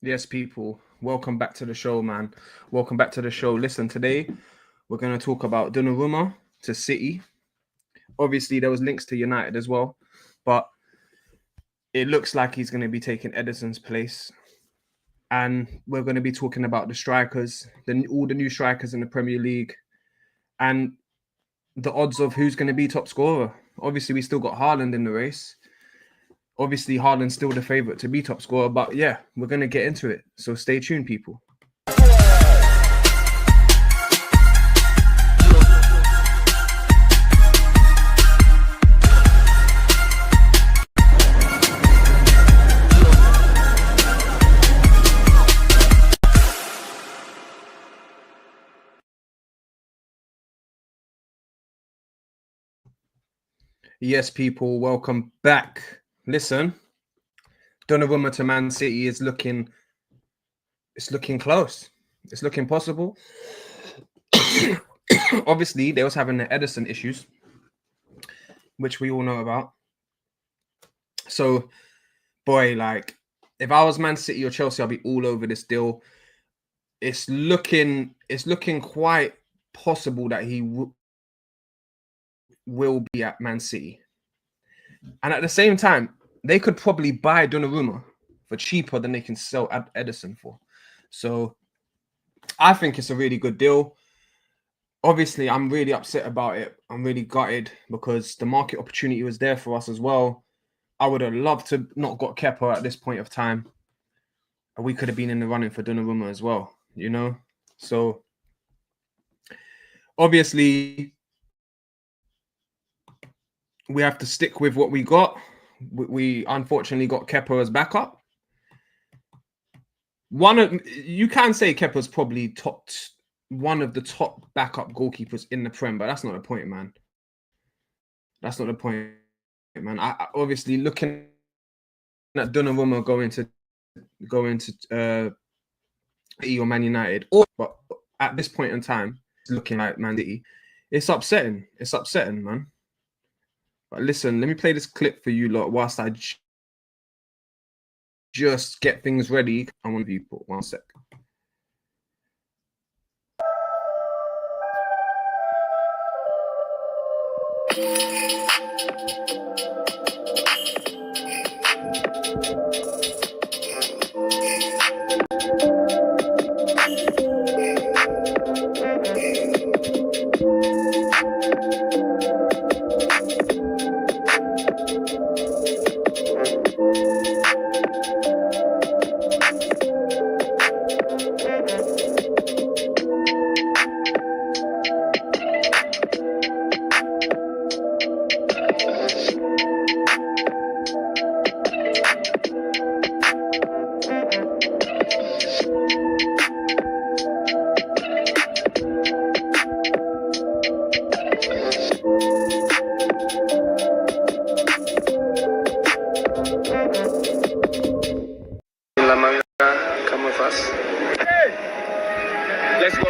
Yes, people, welcome back to the show, man. Welcome back to the show. Listen, today we're going to talk about Donnarumma to City. Obviously, there was links to United as well, but it looks like he's going to be taking Ederson's place. And we're going to be talking about the strikers, all the new strikers in the Premier League, and the odds of who's going to be top scorer. Obviously, we still got Haaland in the race. Obviously, Haaland's still the favourite to be top scorer, but yeah, we're going to get into it. So stay tuned, people. Yes, people, welcome back. Listen, Donnarumma to Man City is looking close. It's looking possible. Obviously, they was having the Ederson issues, which we all know about. So, boy, like, if I was Man City or Chelsea, I'd be all over this deal. It's looking quite possible that he will be at Man City. And at the same time, they could probably buy Donnarumma for cheaper than they can sell Ederson for. So I think it's a really good deal. Obviously, I'm really upset about it. I'm really gutted because the market opportunity was there for us as well. I would have loved to not got Kepa at this point of time. And we could have been in the running for Donnarumma as well, you know? So obviously, we have to stick with what we got. We unfortunately got Kepa as backup. You can say Kepa's probably one of the top backup goalkeepers in the Prem, but that's not the point, man. That's not the point, man. I obviously looking at Donnarumma going to or Man United, but at this point in time, it's looking like Man City. It's upsetting. It's upsetting, man. But listen, let me play this clip for you lot whilst I just get things ready. I want you put 1 sec. Let's go.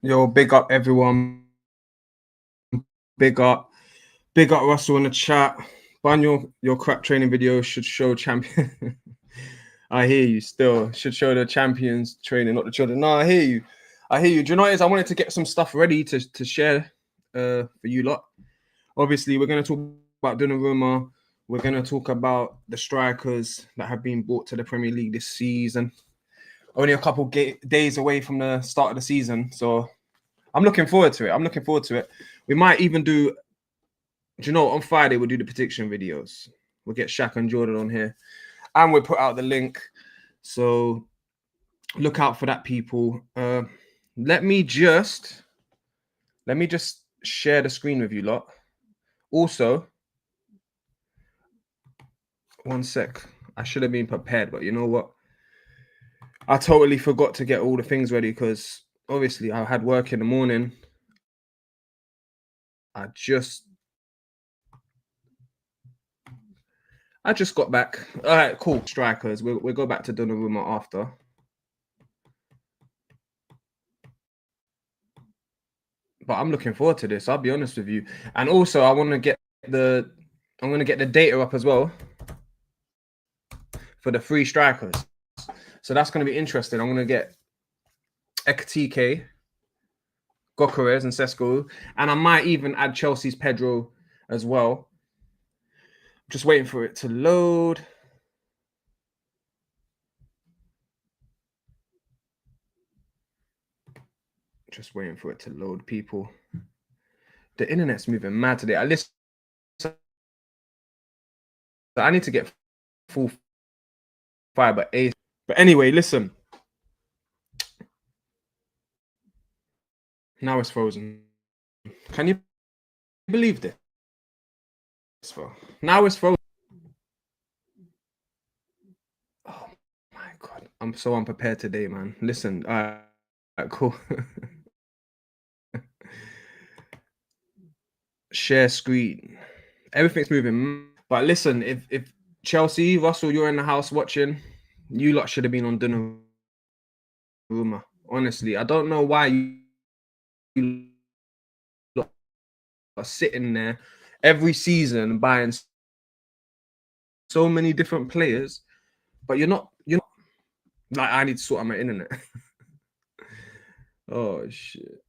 Yo, big up everyone. Big up. Big up Russell in the chat. Ban your crap training video should show champion. I hear you still. Should show the champions training, not the children. No, I hear you. I hear you. Do you know what it is? I wanted to get some stuff ready to share for you lot. Obviously, we're going to talk about Donnarumma. We're going to talk about the strikers that have been brought to the Premier League this season. Only a couple days away from the start of the season. So I'm looking forward to it. We might even do you know, on Friday we'll do the prediction videos. We'll get Shaq and Jordan on here. And we'll put out the link. So look out for that, people. Let me just share the screen with you lot. Also, one sec. I should have been prepared, but you know what? I totally forgot to get all the things ready because obviously I had work in the morning. I just got back. All right, cool. Strikers. We'll go back to Donnarumma after. But I'm looking forward to this. I'll be honest with you. And also, I'm gonna get the data up as well for the free strikers. So that's gonna be interesting. I'm gonna get Ekiteke, Gyokeres, and Sesko, and I might even add Chelsea's Pedro as well. Just waiting for it to load. Just waiting for it to load, people. The internet's moving mad today. I need to get full fiber A. But anyway, listen. Now it's frozen. Can you believe this? Now it's frozen. Oh my god, I'm so unprepared today, man. Listen, all right, cool. Share screen. Everything's moving. But listen, if Chelsea, Russell, you're in the house watching, you lot should have been on Donnarumma. Honestly, I don't know why you lot are sitting there every season buying so many different players, but you're not like, I need to sort out my internet. Oh shit.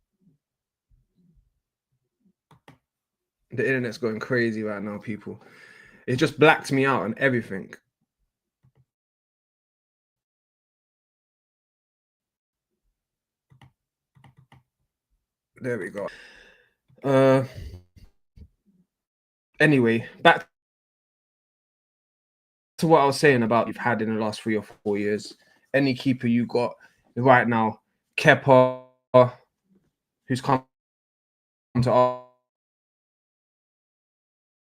The internet's going crazy right now, people. It just blacked me out and everything. There we go. Anyway, back to what I was saying about you've had in the last 3 or 4 years. Any keeper you got right now, Kepa, who's come to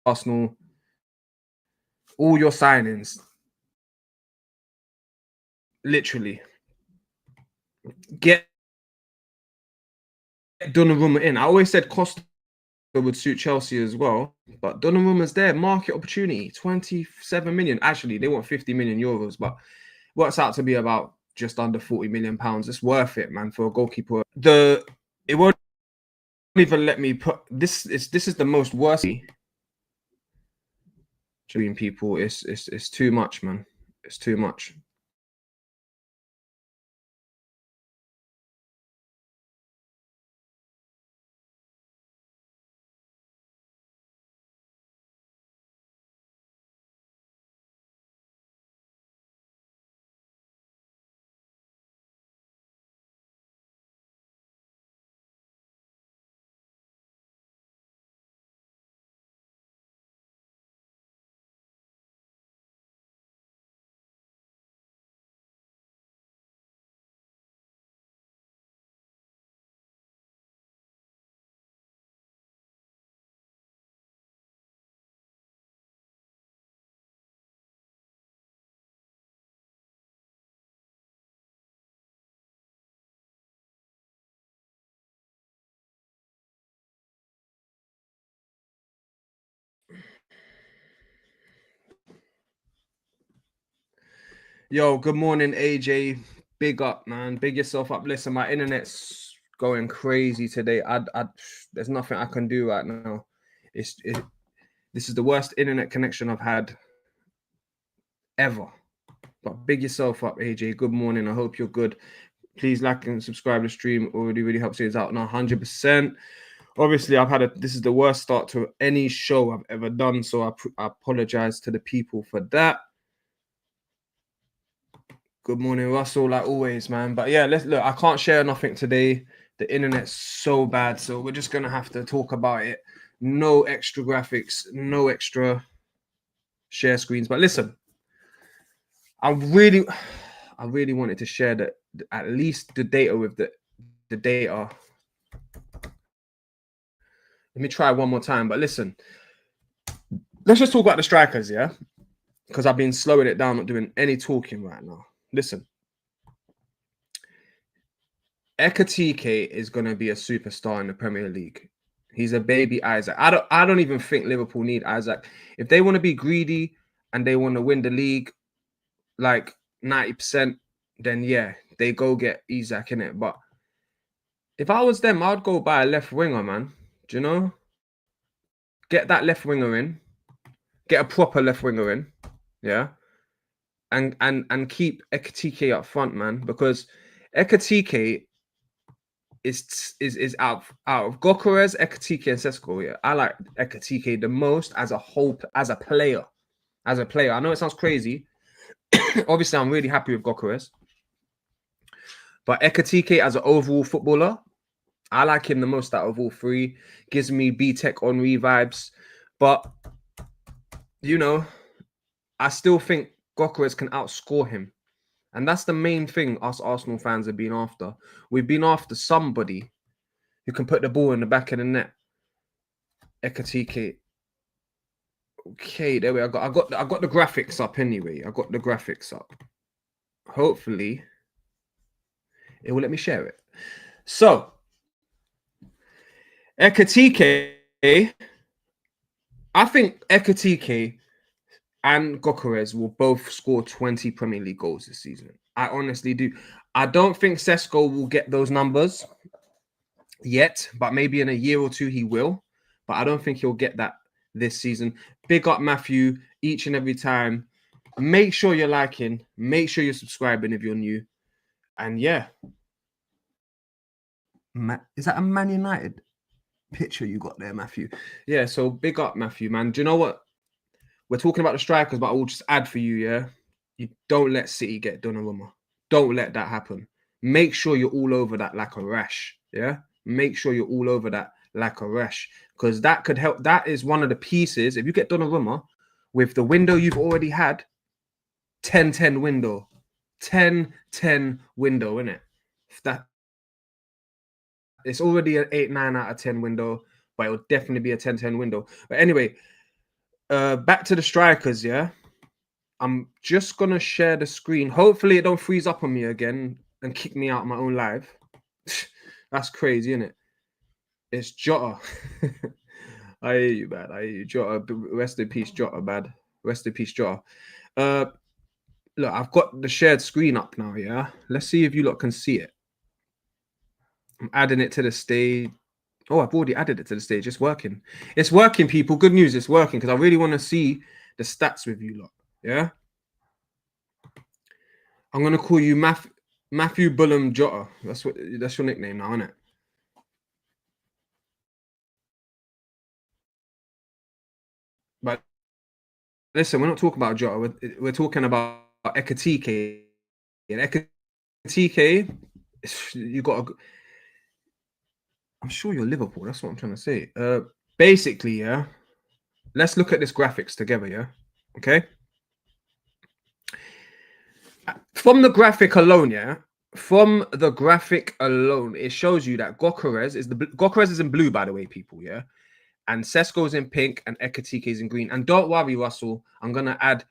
Arsenal, all your signings, literally, get Donnarumma in. I always said Costa would suit Chelsea as well, but Donnarumma's there. Market opportunity, 27 million. Actually, they want 50 million euros, but works out to be about just under 40 million pounds. It's worth it, man, for a goalkeeper. It won't even let me put this. This is the most worst between people. It's too much, man. It's too much. Yo, good morning, AJ. Big up, man. Big yourself up. Listen, my internet's going crazy today. There's nothing I can do right now. This is the worst internet connection I've had ever. But big yourself up, AJ. Good morning. I hope you're good. Please like and subscribe to the stream. Already really helps us out. Now, 100%. Obviously, this is the worst start to any show I've ever done. So I apologize to the people for that. Good morning, Russell, like always, man. But yeah, look. I can't share nothing today. The internet's so bad. So we're just going to have to talk about it. No extra graphics, no extra share screens. But listen, I really wanted to share at least the data with the data. Let me try one more time. But listen, let's just talk about the strikers, yeah? Because I've been slowing it down, not doing any talking right now. Listen, Ekiteke is going to be a superstar in the Premier League. He's a baby Isaac. I don't even think Liverpool need Isaac. If they want to be greedy and they want to win the league like 90%, then yeah, they go get Isaac in it. But if I was them, I'd go buy a left winger, man. Do you know? Get that left winger in. Get a proper left winger in. Yeah. And keep Ekiteke up front, man, because Ekiteke is out of Gyokeres, Ekiteke, and Sesko. Yeah, I like Ekiteke the most as a whole, as a player. I know it sounds crazy. Obviously, I'm really happy with Gyokeres, but Ekiteke as an overall footballer, I like him the most out of all three. Gives me B-Tech Henry vibes, but you know, I still think Gyokeres can outscore him. And that's the main thing us Arsenal fans have been after. We've been after somebody who can put the ball in the back of the net. Ekiteke. Okay, there we go. I got the graphics up anyway. I got the graphics up. Hopefully, it will let me share it. So, Ekiteke, I think Ekiteke and Gyokeres will both score 20 Premier League goals this season. I honestly do. I don't think Sesko will get those numbers yet, but maybe in a year or two he will. But I don't think he'll get that this season. Big up Matthew each and every time. Make sure you're liking. Make sure you're subscribing if you're new. And yeah. Is that a Man United picture you got there, Matthew? Yeah, so big up, Matthew, man. Do you know what? We're talking about the strikers, but I will just add for you, yeah? You don't let City get Donnarumma. Don't let that happen. Make sure you're all over that like a rash, yeah? Make sure you're all over that like a rash, because that could help. That is one of the pieces. If you get Donnarumma with the window you've already had, 10-10 window. 10-10 window, innit? That it's already an 8-9 out of 10 window, but it will definitely be a 10-10 window. But anyway, back to the strikers, yeah. I'm just gonna share the screen. Hopefully, it don't freeze up on me again and kick me out of my own live. That's crazy, isn't it? It's Jota. I hear you, bad. I hear you, Jota. Rest in peace, Jota, bad. Rest in peace, Jota. Look, I've got the shared screen up now, yeah? Let's see if you lot can see it. I'm adding it to the stage. Oh, I've already added it to the stage. It's working. It's working, people. Good news, it's working, because I really want to see the stats with you lot, yeah? I'm going to call you Matthew Bullam Jota. That's your nickname now, isn't it? But listen, we're not talking about Jota. We're talking about Ekiteke. And Ekiteke, you got. I'm sure you're Liverpool. That's what I'm trying to say. Basically, yeah. Let's look at this graphics together, yeah. Okay. From the graphic alone, yeah. From the graphic alone, it shows you that Gyokeres is in blue, by the way, people, yeah. And Sesko's in pink and Ekiteke is in green. And don't worry, Russell, I'm gonna add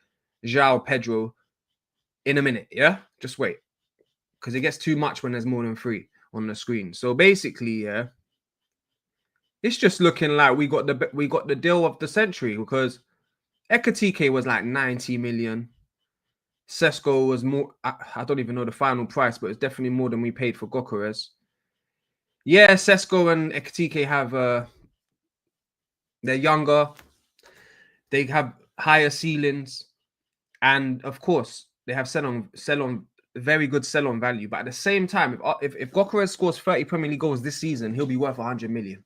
João Pedro in a minute, yeah? Just wait. Because it gets too much when there's more than 3 on the screen. So basically, yeah, it's just looking like we got the deal of the century, because Ekiteke was like 90 million. Sesko was more, I don't even know the final price, but it's definitely more than we paid for Gyokeres. Yeah, Sesko and Ekiteke have they're younger, they have higher ceilings, and of course they have sell on very good sell on value. But at the same time, if Gyokeres scores 30 Premier League goals this season, he'll be worth 100 million.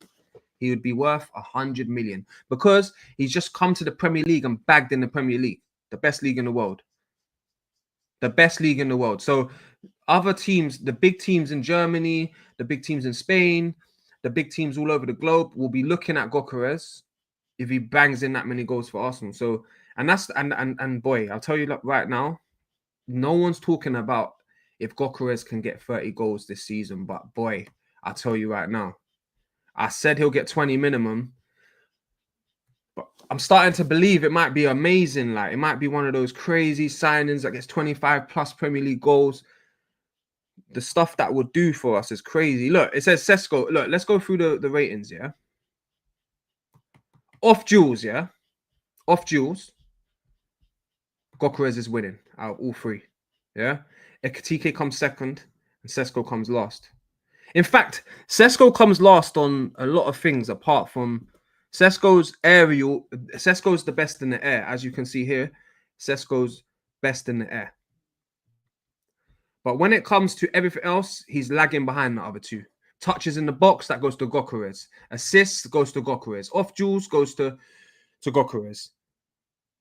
He would be worth 100 million because he's just come to the Premier League and bagged in the Premier League, the best league in the world. The best league in the world. So other teams, the big teams in Germany, the big teams in Spain, the big teams all over the globe will be looking at Gyokeres if he bangs in that many goals for Arsenal. So, and that's and boy, I'll tell you right now, no one's talking about if Gyokeres can get 30 goals this season. But boy, I'll tell you right now, I said he'll get 20 minimum. But I'm starting to believe it might be amazing. Like it might be one of those crazy signings that gets 25 plus Premier League goals. The stuff that would do for us is crazy. Look, it says Sesko. Look, let's go through the ratings, yeah? Off duels, yeah? Off duels, Gyokeres is winning out of all three, yeah? Ekiteke comes second and Sesko comes last. In fact, Sesko comes last on a lot of things apart from Sesko's aerial. Sesko's the best in the air, as you can see here. Sesko's best in the air. But when it comes to everything else, he's lagging behind the other two. Touches in the box, that goes to Gyokeres. Assists goes to Gyokeres. Off duels goes to Gyokeres.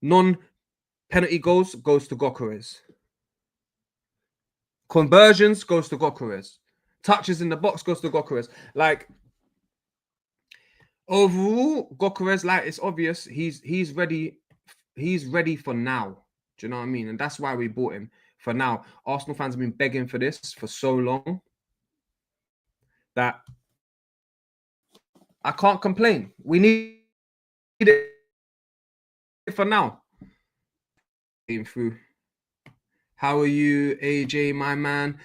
Non-penalty goals goes to Gyokeres. Conversions goes to Gyokeres. Touches in the box goes to Gyokeres. Like overall, Gyokeres, like it's obvious, he's ready. He's ready for now. Do you know what I mean? And that's why we bought him for now. Arsenal fans have been begging for this for so long that I can't complain. We need it for now. Through. How are you, AJ, my man?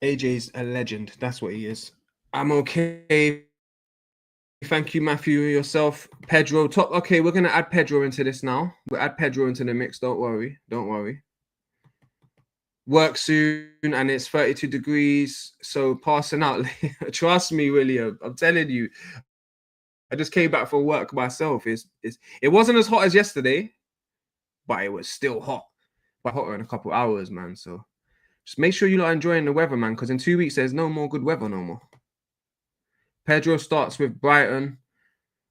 AJ's a legend. That's what he is. I'm okay. Thank you, Matthew, yourself. Pedro, top. Okay, we're going to add Pedro into this now. We'll add Pedro into the mix. Don't worry. Don't worry. Work soon, and it's 32 degrees. So passing out. Trust me, William. I'm telling you. I just came back from work myself. It wasn't as hot as yesterday, but it was still hot. But hotter in a couple hours, man. So just make sure you're not enjoying the weather, man, because in 2 weeks, there's no more good weather no more. Pedro starts with Brighton.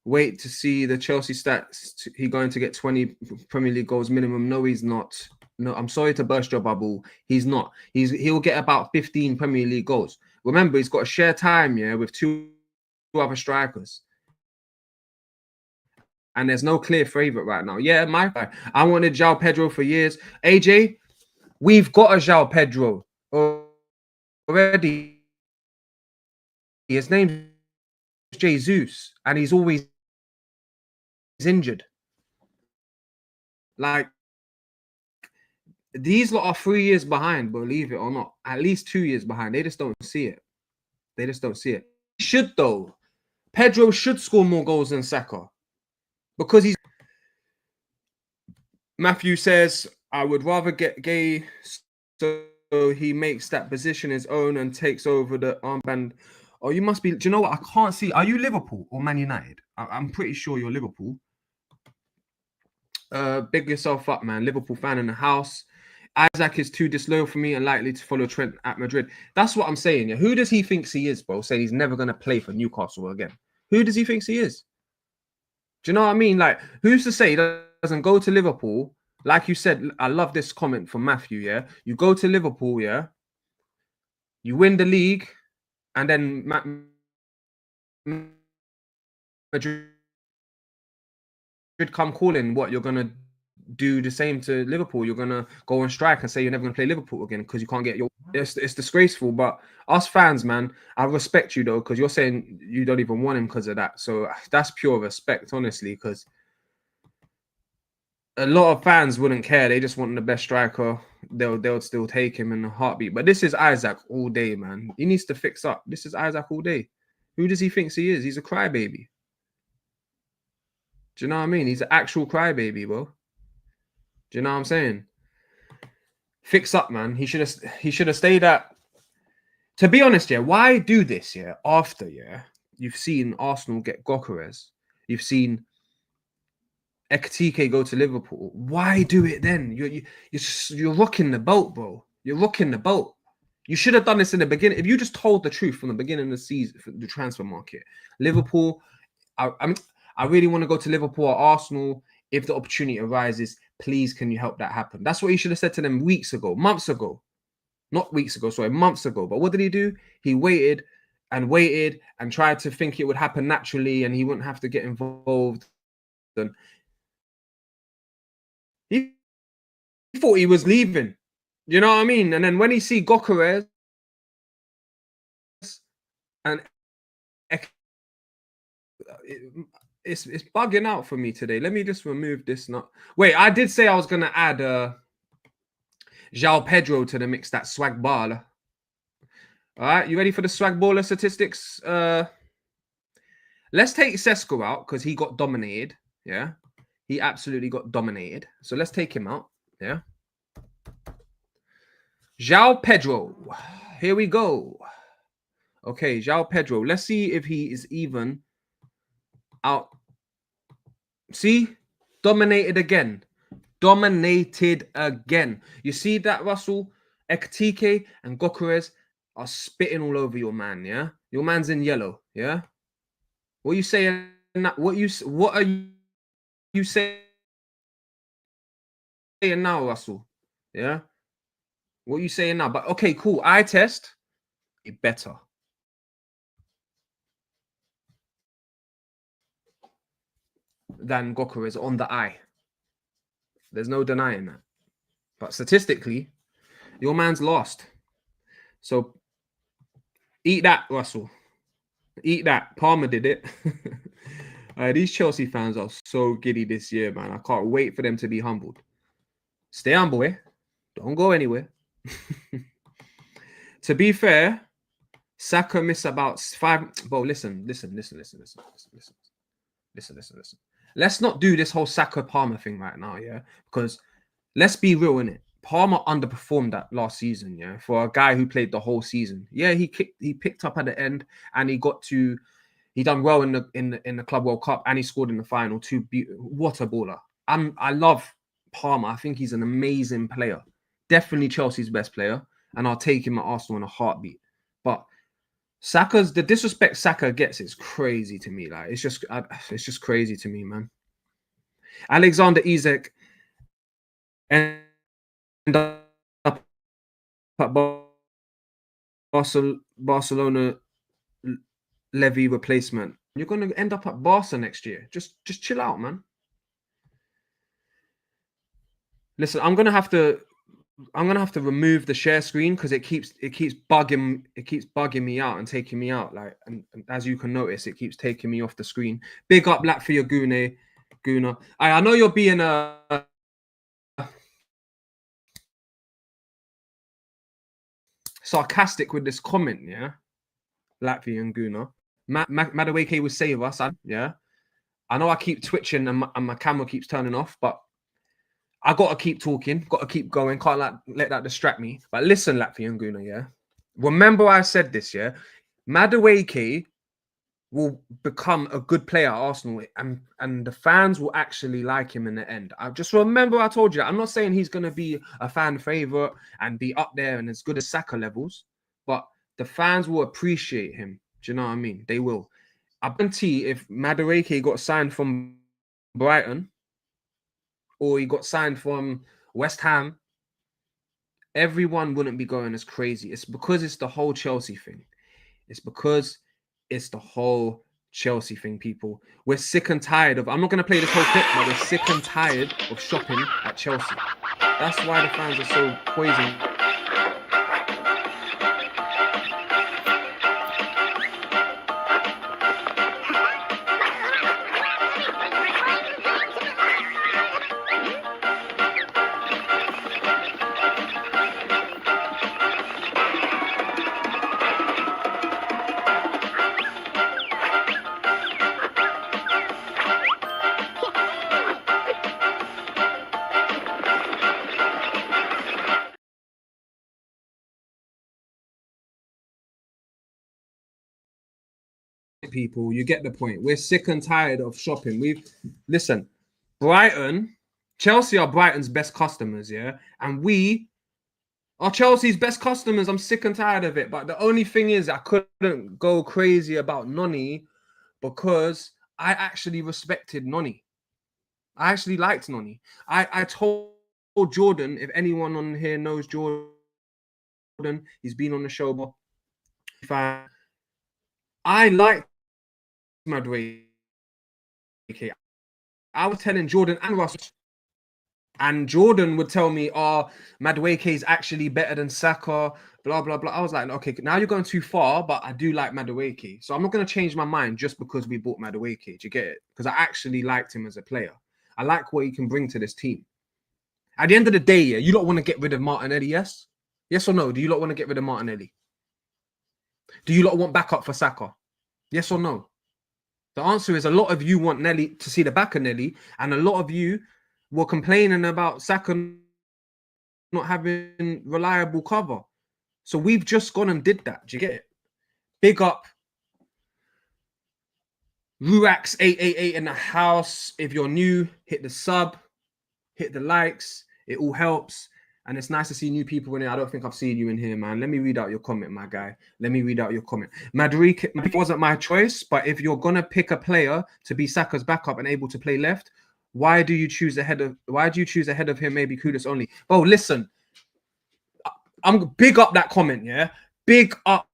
Wait to see the Chelsea stats. He's going to get 20 Premier League goals minimum. No, he's not. No, I'm sorry to burst your bubble. He's not. He'll get about 15 Premier League goals. Remember, he's got to share time, yeah, with two other strikers. And there's no clear favorite right now. Yeah, my guy. I wanted João Pedro for years. AJ, we've got a João Pedro already. His name's Jesus, and he's always injured. Like, these lot are 3 years behind, believe it or not. At least 2 years behind. They just don't see it. They just don't see it. He should, though. Pedro should score more goals than Saka. Because he's... Matthew says, I would rather get Gay so he makes that position his own and takes over the armband. Oh, you must be... Do you know what? I can't see. Are you Liverpool or Man United? I'm pretty sure you're Liverpool. Big yourself up, man. Liverpool fan in the house. Isaac is too disloyal for me and likely to follow Trent at Madrid. That's what I'm saying. Yeah. Who does he think he is, bro? Saying he's never going to play for Newcastle again. Who does he think he is? Do you know what I mean? Like, who's to say he doesn't go to Liverpool? Like you said, I love this comment from Matthew, yeah? You go to Liverpool, yeah? You win the league, and then Madrid come calling. What, you're going to do the same to Liverpool? You're going to go on strike and say you're never going to play Liverpool again because you can't get your... It's disgraceful, but us fans, man, I respect you, though, because you're saying you don't even want him because of that. So that's pure respect, honestly, because a lot of fans wouldn't care. They just want the best striker. They'll still take him in a heartbeat. But this is Isaac all day, man. He needs to fix up. This is Isaac all day. Who does he think he is? He's a crybaby. Do you know what I mean? He's an actual crybaby, bro. Do you know what I'm saying? Fix up, man. He should have stayed at To be honest, yeah, why do this? Yeah, after you've seen Arsenal get Gyokeres, you've seen ekiteke go to Liverpool. Why do it then? You're rocking the boat, bro. You're rocking the boat. You should have done this in the beginning. If you just told the truth from the beginning of the season, the transfer market, Liverpool. I really want to go to Liverpool or Arsenal. If the opportunity arises, please, can you help that happen? That's what he should have said to them weeks ago, months ago. Not weeks ago, sorry, months ago. But what did he do? He waited and tried to think it would happen naturally and he wouldn't have to get involved. And he thought he was leaving. You know what I mean? And then when he see Gyokeres and it's bugging out for me today. Let me just remove this. Wait, I did say I was gonna add João Pedro to the mix. That swag baller. All right, you ready for the swag baller statistics? Let's take Sesko out because he got dominated. Yeah, he absolutely got dominated. So let's take him out. Yeah. João Pedro. Here we go. Okay, João Pedro. Let's see if he is even out. See? Dominated again. Dominated again. You see that, Russell? Ekiteke and Gyokeres are spitting all over your man, yeah? Your man's in yellow, yeah? What are you saying? What are you saying now, Russell? Yeah? What are you saying now? But okay, cool. Eye test. Better than Gyokeres on the eye. There's no denying that. But statistically, your man's lost. So eat that, Russell. Eat that. Palmer did it. These Chelsea fans are so giddy this year, man. I can't wait for them to be humbled. Stay humble, eh? Don't go anywhere. To be fair, Saka missed about 5. Bro, listen. Let's not do this whole Saka Palmer thing right now, yeah? Because let's be real, innit? Palmer underperformed that last season, yeah, for a guy who played the whole season. Yeah, he picked up at the end, and he done well in the Club World Cup, and he scored in the final. What a baller! I love Palmer. I think he's an amazing player. Definitely Chelsea's best player, and I'll take him at Arsenal in a heartbeat. But the disrespect Saka gets is crazy to me. Like it's just crazy to me, man. Alexander Isak and up at Barcelona Levy replacement. You're going to end up at Barca next year. Just chill out, man. Listen, I'm gonna have to remove the share screen because it keeps bugging me out and taking me out. Like, and as you can notice, it keeps taking me off the screen. Big up Latvia Guna. I know you're being sarcastic with this comment, yeah. Latvian Guna. Madueke will save us, yeah. I know I keep twitching and my camera keeps turning off, but I gotta keep talking, gotta keep going. Can't let that distract me. But listen, Latvian Guna, yeah. Remember I said this, yeah. Madueke will become a good player at Arsenal, and the fans will actually like him in the end. I just remember I told you that. I'm not saying he's gonna be a fan favorite and be up there and as good as Saka levels, but the fans will appreciate him. Do you know what I mean? They will. I guarantee if Madueke got signed from Brighton or he got signed from West Ham, everyone wouldn't be going as crazy. It's because it's the whole Chelsea thing. It's because it's the whole Chelsea thing, people. We're sick and tired of... I'm not going to play this whole clip, but we're sick and tired of shopping at Chelsea. That's why the fans are so poisoned. people. You get the point. We're sick and tired of shopping. Listen, Brighton, Chelsea are Brighton's best customers, yeah? And we are Chelsea's best customers. I'm sick and tired of it. But the only thing is I couldn't go crazy about Noni because I actually respected Noni. I actually liked Noni. I told Jordan, if anyone on here knows Jordan, he's been on the show, but I liked Madueke. I was telling Jordan and Russ, and Jordan would tell me, Madueke is actually better than Saka, blah, blah, blah. I was like, okay, now you're going too far, but I do like Madueke. So I'm not going to change my mind just because we bought Madueke. Do you get it? Because I actually liked him as a player. I like what he can bring to this team. At the end of the day, yeah, you don't want to get rid of Martinelli, yes? Yes or no? Do you not want to get rid of Martinelli? Do you not want backup for Saka? Yes or no? The answer is a lot of you want Nelly to see the back of Nelly, and a lot of you were complaining about Saka not having reliable cover. So we've just gone and did that. Do you get it? Big up Ruax888 in the house. If you're new, hit the sub, hit the likes. It all helps. And it's nice to see new people in here. I don't think I've seen you in here, man. Let me read out your comment, my guy. Let me read out your comment. Madueke wasn't my choice, but if you're gonna pick a player to be Saka's backup and able to play left, why do you choose ahead of him? Maybe Kudus only. Oh, listen, I'm big up that comment, yeah. Big up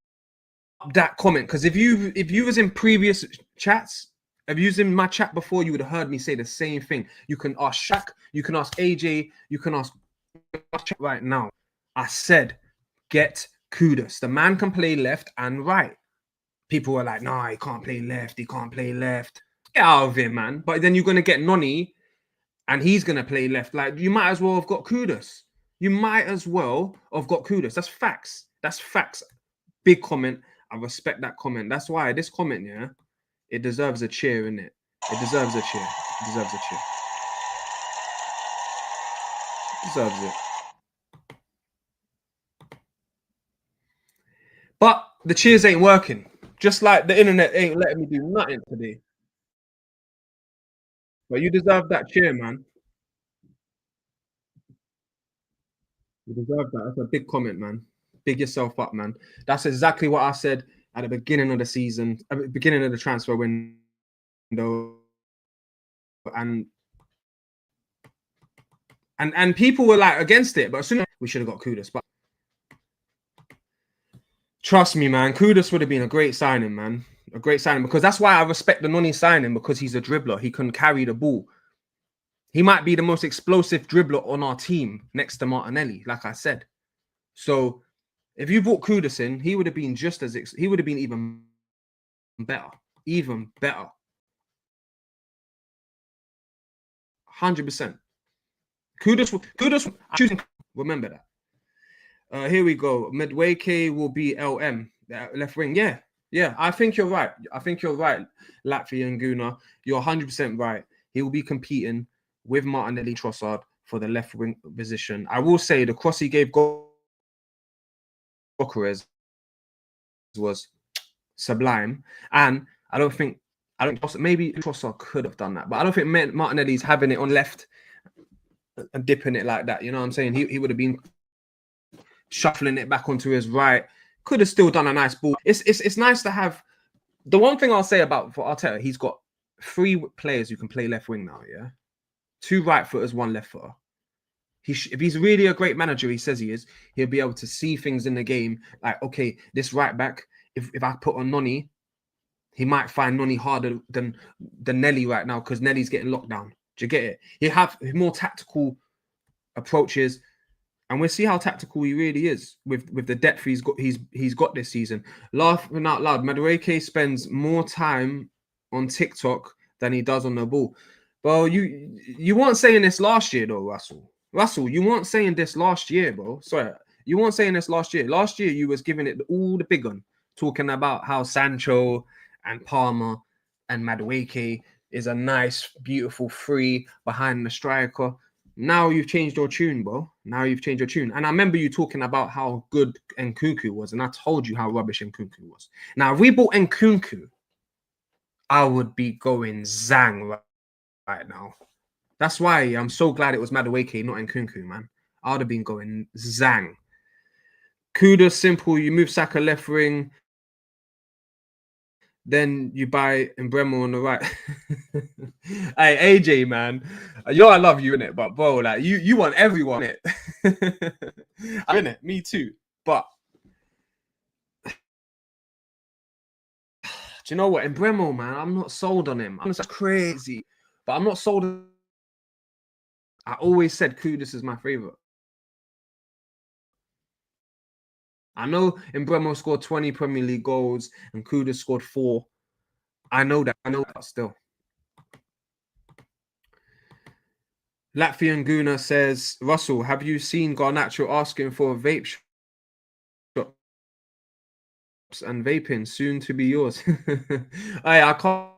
that comment, because if you was in previous chats, if you was in my chat before, you would have heard me say the same thing. You can ask Shaq, you can ask AJ, you can ask right now. I said, get Kudus. The man can play left and right. People were like, nah, he can't play left. He can't play left. Get out of here, man. But then you're going to get Noni and he's going to play left. Like, you might as well have got Kudus. You might as well have got Kudus. That's facts. That's facts. Big comment. I respect that comment. That's why this comment, yeah, it deserves a cheer, innit? It deserves a cheer. It deserves a cheer. Deserves it. But the cheers ain't working. Just like the internet ain't letting me do nothing today. But you deserve that cheer, man. You deserve that. That's a big comment, man. Big yourself up, man. That's exactly what I said at the beginning of the season, at the beginning of the transfer window. And people were like against it, but as soon as we should have got Kudus. But trust me, man, Kudus would have been a great signing, man. A great signing, because that's why I respect the Noni signing, because he's a dribbler. He can carry the ball. He might be the most explosive dribbler on our team next to Martinelli, like I said. So if you brought Kudus in, he would have been just as he would have been even better. Even better. 100%. Kudus, choosing, remember that. Here we go. Madueke will be LM, left wing. Yeah, I think you're right. Latvian Guna. You're 100% right. He will be competing with Martinelli Trossard for the left wing position. I will say the cross he gave Gyokeres was sublime. And I don't think maybe Trossard could have done that, but I don't think Martinelli's having it on left and dipping it like that. You know what I'm saying? He would have been shuffling it back onto his right. Could have still done a nice ball. It's nice to have. The one thing I'll say for Arteta, he's got 3 players who can play left wing now. Yeah, 2 right footers, 1 left footer. If he's really a great manager, he says he is, he'll be able to see things in the game. Like, okay, this right back, if I put on Noni, he might find Noni harder than Nelly right now because Nelly's getting locked down. Do you get it? He'll have more tactical approaches, and we'll see how tactical he really is with the depth he's got this season. Laughing out loud, Madueke spends more time on TikTok than he does on the ball. Well, you weren't saying this last year though, Russell. Russell, you weren't saying this last year, bro. Sorry, you weren't saying this last year. Last year, you was giving it all the big one, talking about how Sancho and Palmer and Madueke is a nice, beautiful free behind the striker. Now you've changed your tune, bro. Now you've changed your tune. And I remember you talking about how good Nkunku was, and I told you how rubbish Nkunku was. Now, if we bought Nkunku, I would be going Zhang right now. That's why I'm so glad it was Madueke, not Nkunku, man. I would have been going Zhang. Kuda, simple. You move Saka left wing, then you buy Mbremo on the right. Hey, AJ, man. Yo, I love you, innit? But, bro, like, you want everyone, innit? I'm in it. Me too. But, do you know what? Mbremo, man, I'm not sold on him. I'm just crazy. But I'm not sold on... I always said Kudus is my favorite. I know Mbremo scored 20 Premier League goals and Kudus scored 4. I know that still. Latvian Guna says, Russell, have you seen Garnacho asking for a vape shops and vaping soon to be yours? I can't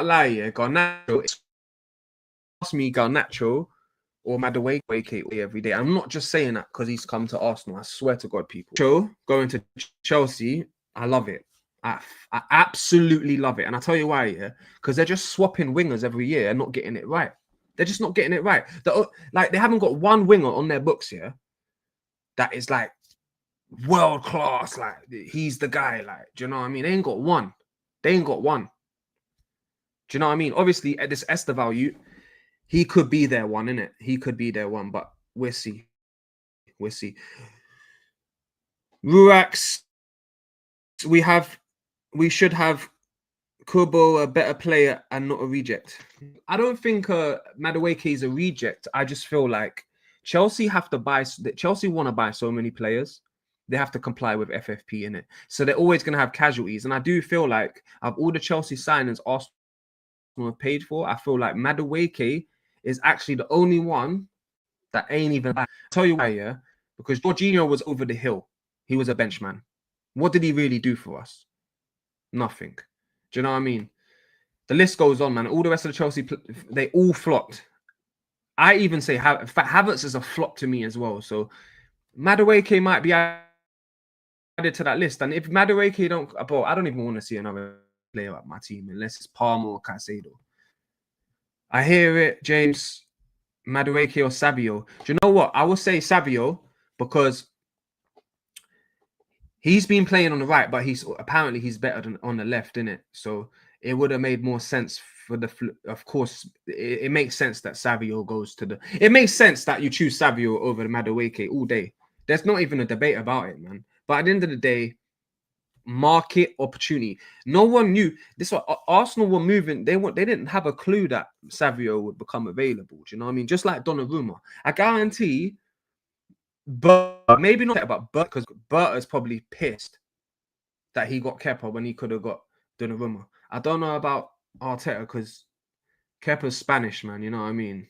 lie, yeah. Garnacho, ask me Garnacho or Madueke every day. I'm not just saying that because he's come to Arsenal. I swear to God, people. Going to Chelsea, I love it. I absolutely love it. And I'll tell you why, yeah? Because they're just swapping wingers every year and not getting it right. They're just not getting it right. Like, they haven't got one winger on their books here that is like world class. Like, he's the guy. Like, do you know what I mean? They ain't got one. Do you know what I mean? Obviously, at this Esther value, he could be their one, innit? He could be their one, but we'll see. We'll see. Ruax, we should have Kubo a better player and not a reject. I don't think Madueke is a reject. I just feel like Chelsea want to buy so many players. They have to comply with FFP in it. So they're always going to have casualties. And I do feel like of all the Chelsea signings Arsenal have paid for, I feel like Madueke is actually the only one that ain't even... I'll tell you why, yeah? Because Jorginho was over the hill. He was a benchman. What did he really do for us? Nothing. Do you know what I mean? The list goes on, man. All the rest of the Chelsea, they all flopped. I even say, in fact, Havertz is a flop to me as well. So Madueke might be added to that list. And if Madueke don't... Bro, I don't even want to see another player at my team unless it's Palmer or Caicedo. I hear it, James. Madueke or Savio. Do you know what? I will say Savio because he's been playing on the right, but he's better than on the left, innit? So it would have made more sense for of course, it makes sense that Savio goes to the... It makes sense that you choose Savio over the Madueke all day. There's not even a debate about it, man. But at the end of the day, market opportunity. No one knew this. Arsenal were moving. They didn't have a clue that Savio would become available. Do you know what I mean? Just like Donnarumma. I guarantee... But maybe not, but because Berta's probably pissed that he got Kepa when he could have got Donnarumma. I don't know about Arteta because Kepa's Spanish, man. You know what I mean?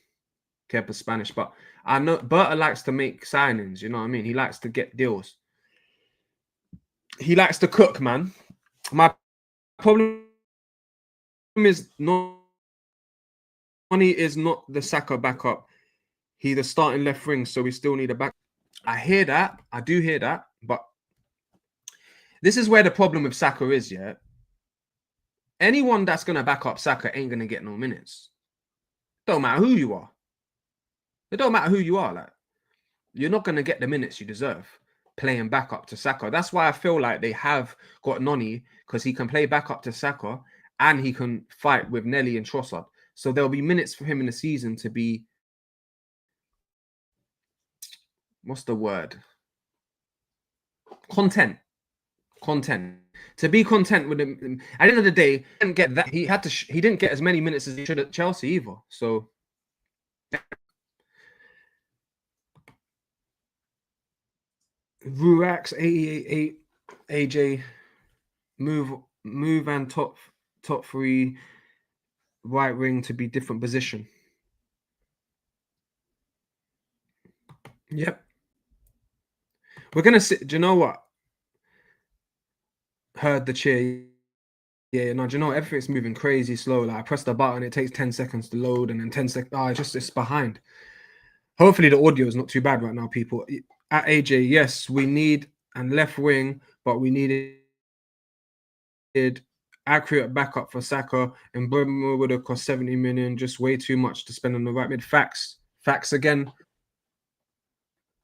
Kepa's Spanish, but I know Berta likes to make signings. You know what I mean? He likes to get deals. He likes to cook, man. My problem is Noni is not the Saka backup. He's the starting left wing, so we still need a back. I hear that. I do hear that. But this is where the problem with Saka is, yeah? Anyone that's going to back up Saka ain't going to get no minutes. Don't matter who you are. It don't matter who you are. Like, you're not going to get the minutes you deserve playing back up to Saka. That's why I feel like they have got Noni, because he can play back up to Saka and he can fight with Nelly and Trossard. So there'll be minutes for him in the season to be... What's the word? Content. To be content with him. At the end of the day, he didn't get that. He didn't get as many minutes as he should at Chelsea either. So Ruax 88 AJ move and top 3 right wing to be different position. Yep. We're gonna sit. Do you know what? Heard the cheer. Yeah, no, do you know, everything's moving crazy slow. Like, I press the button, it takes 10 seconds to load, and then 10 seconds. Oh, it's behind. Hopefully the audio is not too bad right now, people. At AJ, yes, we need a left wing, but we need accurate backup for Saka, and Burma would have cost 70 million, just way too much to spend on the right mid. Facts again.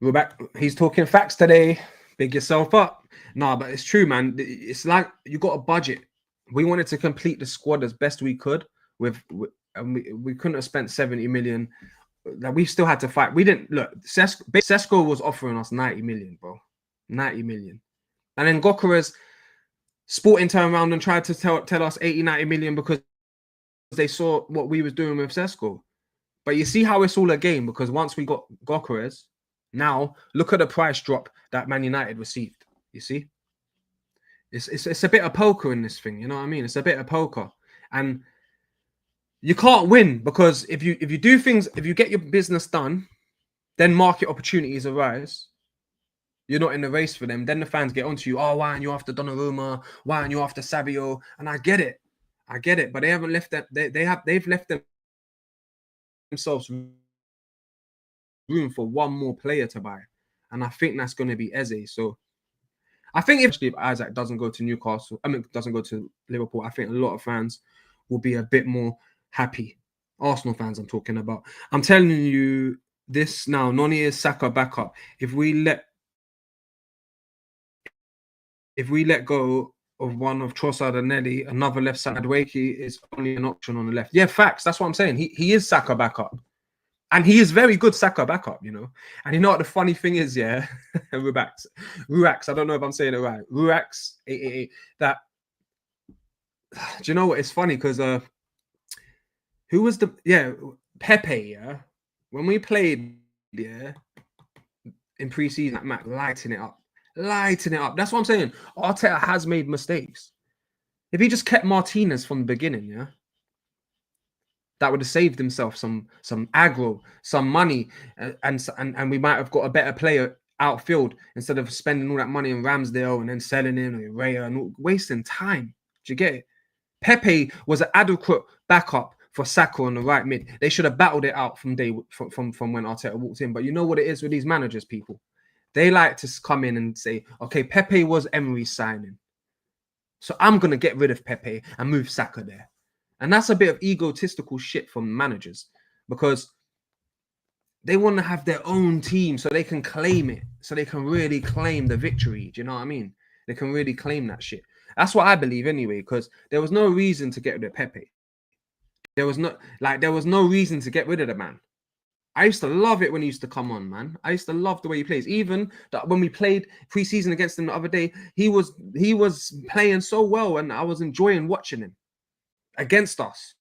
We're back. He's talking facts today. Big yourself up. Nah, but it's true, man. It's like you got a budget. We wanted to complete the squad as best we could and we couldn't have spent 70 million. Like, we still had to fight. We didn't look. Sesko was offering us 90 million, bro. 90 million. And then Gyokeres Sporting turned around and tried to tell us 80, 90 million because they saw what we was doing with Sesko. But you see how it's all a game, because once we got Gyokeres, now look at the price drop that Man United received. You see? It's a bit of poker in this thing, you know what I mean? It's a bit of poker. And you can't win, because if you do things, if you get your business done, then market opportunities arise. You're not in the race for them. Then the fans get onto you. Oh, why aren't you after Donnarumma? Why aren't you after Savio? And I get it. But they haven't left that. They've left themselves room for one more player to buy. And I think that's going to be Eze. So I think if Isaac doesn't go to Newcastle, doesn't go to Liverpool, I think a lot of fans will be a bit more happy. Arsenal fans I'm talking about. I'm telling you this now. Noni is Saka backup. If we let go of one of Trossard and Nelly, another left side Wakey is only an option on the left. Yeah, facts. That's what I'm saying. He is Saka backup. And he is very good Saka backup, you know. And you know what the funny thing is, yeah? Ruax, I don't know if I'm saying it right. Ruax, 888, that... Do you know what? It's funny because... who was the... Yeah, Pepe, yeah? When we played, yeah, in pre-season, Matt, lighting it up. That's what I'm saying. Arteta has made mistakes. If he just kept Martinez from the beginning, yeah, that would have saved himself some aggro, some money, and we might have got a better player outfield instead of spending all that money on Ramsdale and then selling in or Raya and wasting time. Do you get it? Pepe was an adequate backup for Saka on the right mid. They should have battled it out from when Arteta walked in. But you know what it is with these managers, people? They like to come in and say, okay, Pepe was Emery's signing, so I'm going to get rid of Pepe and move Saka there. And that's a bit of egotistical shit from managers, because they want to have their own team so they can claim it, so they can really claim the victory. Do you know what I mean? They can really claim that shit. That's what I believe anyway, because there was no reason to get rid of Pepe. There was no reason to get rid of the man. I used to love it when he used to come on, man. I used to love the way he plays. Even that when we played pre-season against him the other day, he was playing so well, and I was enjoying watching him against us.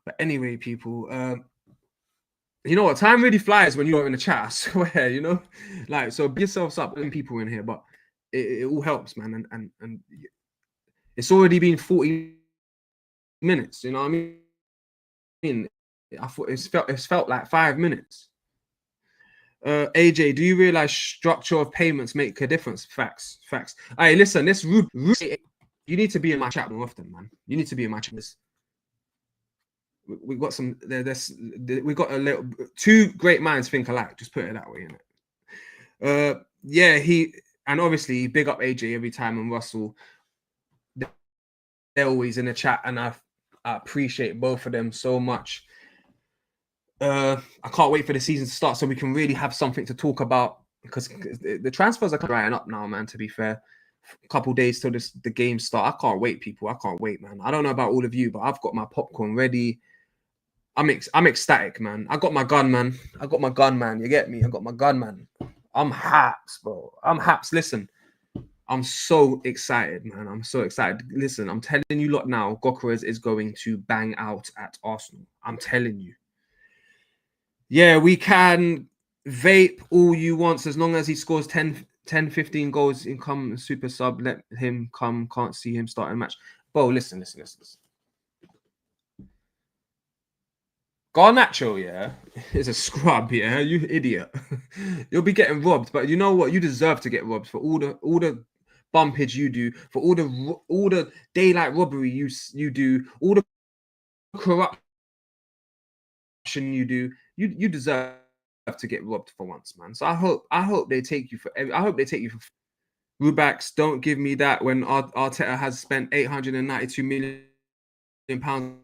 But anyway, people, you know what? Time really flies when you're in the chat, I swear, you know? Like, so be yourselves up and people in here, but it all helps, man. And it's already been 40 minutes, you know what I mean? I thought it's felt like 5 minutes. AJ, do you realize structure of payments make a difference? Facts. Hey, listen, this Ruby, you need to be in my chat more often, man. You need to be in my chat. We got some. We got a little. Two great minds think alike. Just put it that way, innit? Yeah, and obviously big up AJ every time, and Russell. They're always in the chat, and I appreciate both of them so much. I can't wait for the season to start so we can really have something to talk about, because the transfers are drying up now, man. To be fair, a couple days till the game start. I can't wait, people. I can't wait, man. I don't know about all of you, but I've got my popcorn ready. I'm ecstatic, man. I got my gun, man. You get me? I got my gun, man. I'm haps, bro. I'm haps. Listen, I'm so excited, man. I'm so excited. Listen, I'm telling you lot now, Gyokeres is going to bang out at Arsenal. I'm telling you. Yeah, we can vape all you want as long as he scores 10, 15 goals in come super sub. Let him come. Can't see him starting a match. Bro, listen. Garnacho, yeah, is a scrub, yeah. You idiot. You'll be getting robbed, but you know what? You deserve to get robbed for all the bumpage you do, for all the daylight robbery you do, all the corruption you do. You deserve to get robbed for once, man. So I hope they take you for. Rubax, don't give me that when Arteta has spent 892 million pounds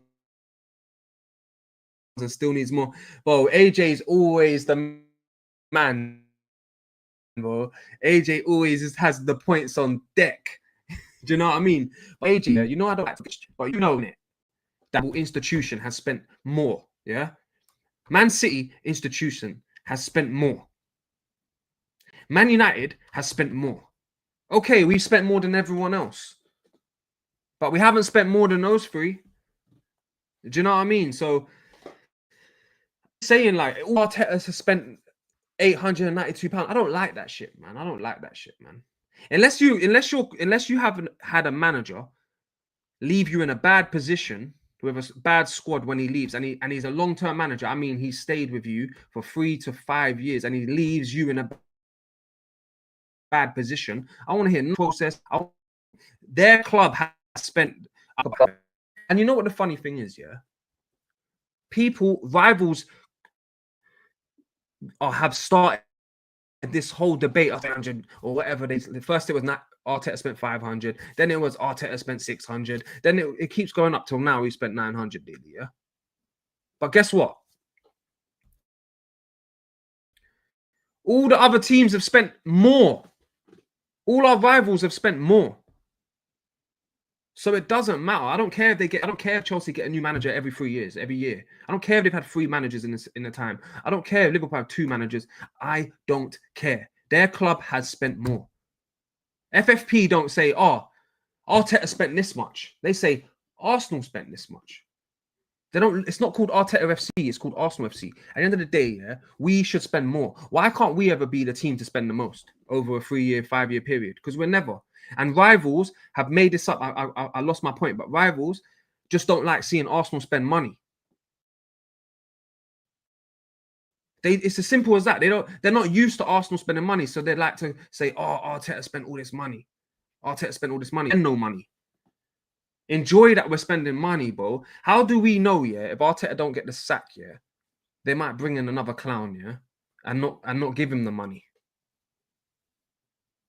and still needs more. Bro, AJ's always the man, bro. AJ always has the points on deck. Do you know what I mean? But AJ, you know I don't like to, but you know it. That institution has spent more. Yeah, Man City institution has spent more. Man United has spent more. Okay, we've spent more than everyone else, but we haven't spent more than those three. Do you know what I mean? So saying like Arteta has spent £892. I don't like that shit, man. I don't like that shit, man. Unless you haven't had a manager leave you in a bad position with a bad squad when he leaves, and he's a long-term manager. I mean, he stayed with you for 3 to 5 years, and he leaves you in a bad position. I want to hear no process. Their club has spent, and you know what the funny thing is, yeah? Rivals have started this whole debate of 100 or whatever. First it was not Arteta spent 500, then it was Arteta spent 600, then it keeps going up till now. He spent 900 daily, yeah. But guess what? All the other teams have spent more. All our rivals have spent more. So it doesn't matter. I don't care if Chelsea get a new manager every 3 years, every year. I don't care if they've had 3 managers in the time. I don't care if Liverpool have 2 managers. I don't care. Their club has spent more. FFP don't say, oh, Arteta spent this much. They say Arsenal spent this much. They don't. It's not called Arteta FC. It's called Arsenal FC. At the end of the day, yeah, we should spend more. Why can't we ever be the team to spend the most over a 3-year, 5-year period? Because we're never. And rivals have made this up. I lost my point, but rivals just don't like seeing Arsenal spend money. It's as simple as that. They're not used to Arsenal spending money, so they like to say, "Oh, Arteta spent all this money. Arteta spent all this money and no money." Enjoy that we're spending money, bro. How do we know, yeah, if Arteta don't get the sack, yeah, they might bring in another clown, yeah, and not give him the money.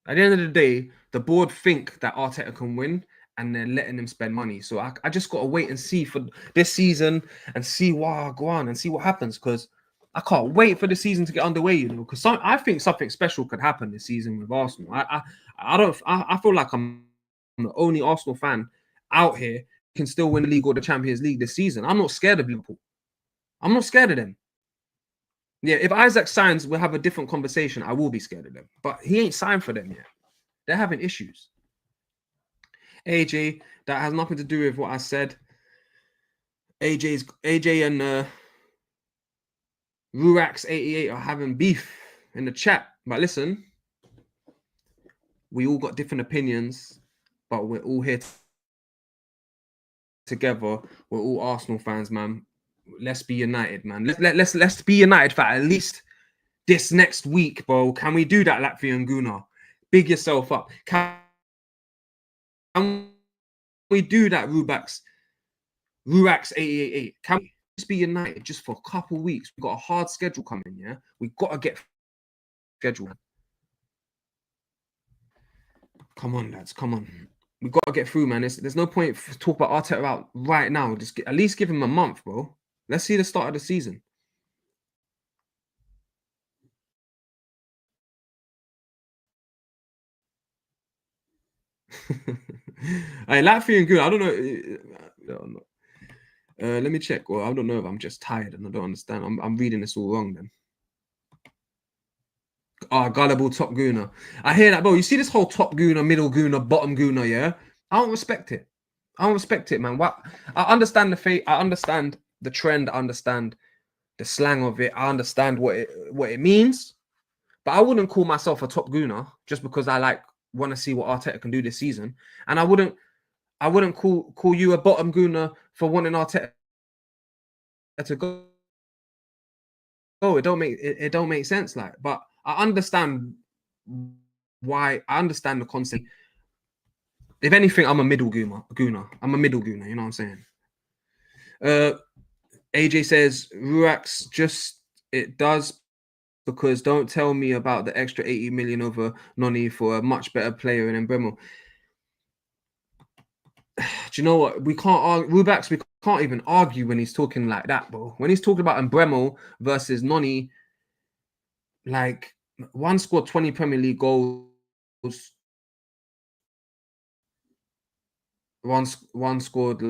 At the end of the day, the board think that Arteta can win, and they're letting him spend money. So I just got to wait and see for this season and see what go on and see what happens, because I can't wait for the season to get underway, you know, because I think something special could happen this season with Arsenal. I feel like I'm the only Arsenal fan out here who can still win the league or the Champions League this season. I'm not scared of Liverpool. I'm not scared of them. Yeah, if Isaac signs, we'll have a different conversation. I will be scared of them, but he ain't signed for them yet. They're having issues. AJ, that has nothing to do with what I said. AJ and Rurax88 are having beef in the chat. But listen, we all got different opinions, but we're all here together. We're all Arsenal fans, man. Let's be united, man. Let's be united for at least this next week, bro. Can we do that, Latvian Guna? Big yourself up. Can we do that, Rurax8888? Can we just be united just for a couple of weeks? We've got a hard schedule coming, yeah? We've got to get schedule. Come on, lads. Come on. We've got to get through, man. There's no point to talk about Arteta out right now. Just at least give him a month, bro. Let's see the start of the season. Hey, Latvian good. I don't know. Let me check. Well, I don't know if I'm just tired and I don't understand. I'm reading this all wrong then. Gullible top gooner. I hear that, bro. You see this whole top gooner, middle gooner, bottom gooner, yeah? I don't respect it. I don't respect it, man. What? I understand the fate. I understand the trend. I understand the slang of it. I understand what it means. But I wouldn't call myself a top gooner just because I want to see what Arteta can do this season. And I wouldn't call you a bottom gooner for wanting Arteta to go. Oh, it don't make sense, like. But I understand why. I understand the concept. If anything, I'm a middle gooner. I'm a middle gooner. You know what I'm saying? AJ says Ruax it does because don't tell me about the extra 80 million over Noni for a much better player in Bremo. Do you know what? We can't argue. Rubaks, we can't even argue when he's talking like that, bro. When he's talking about Bremo versus Noni, like one scored 20 Premier League goals. One scored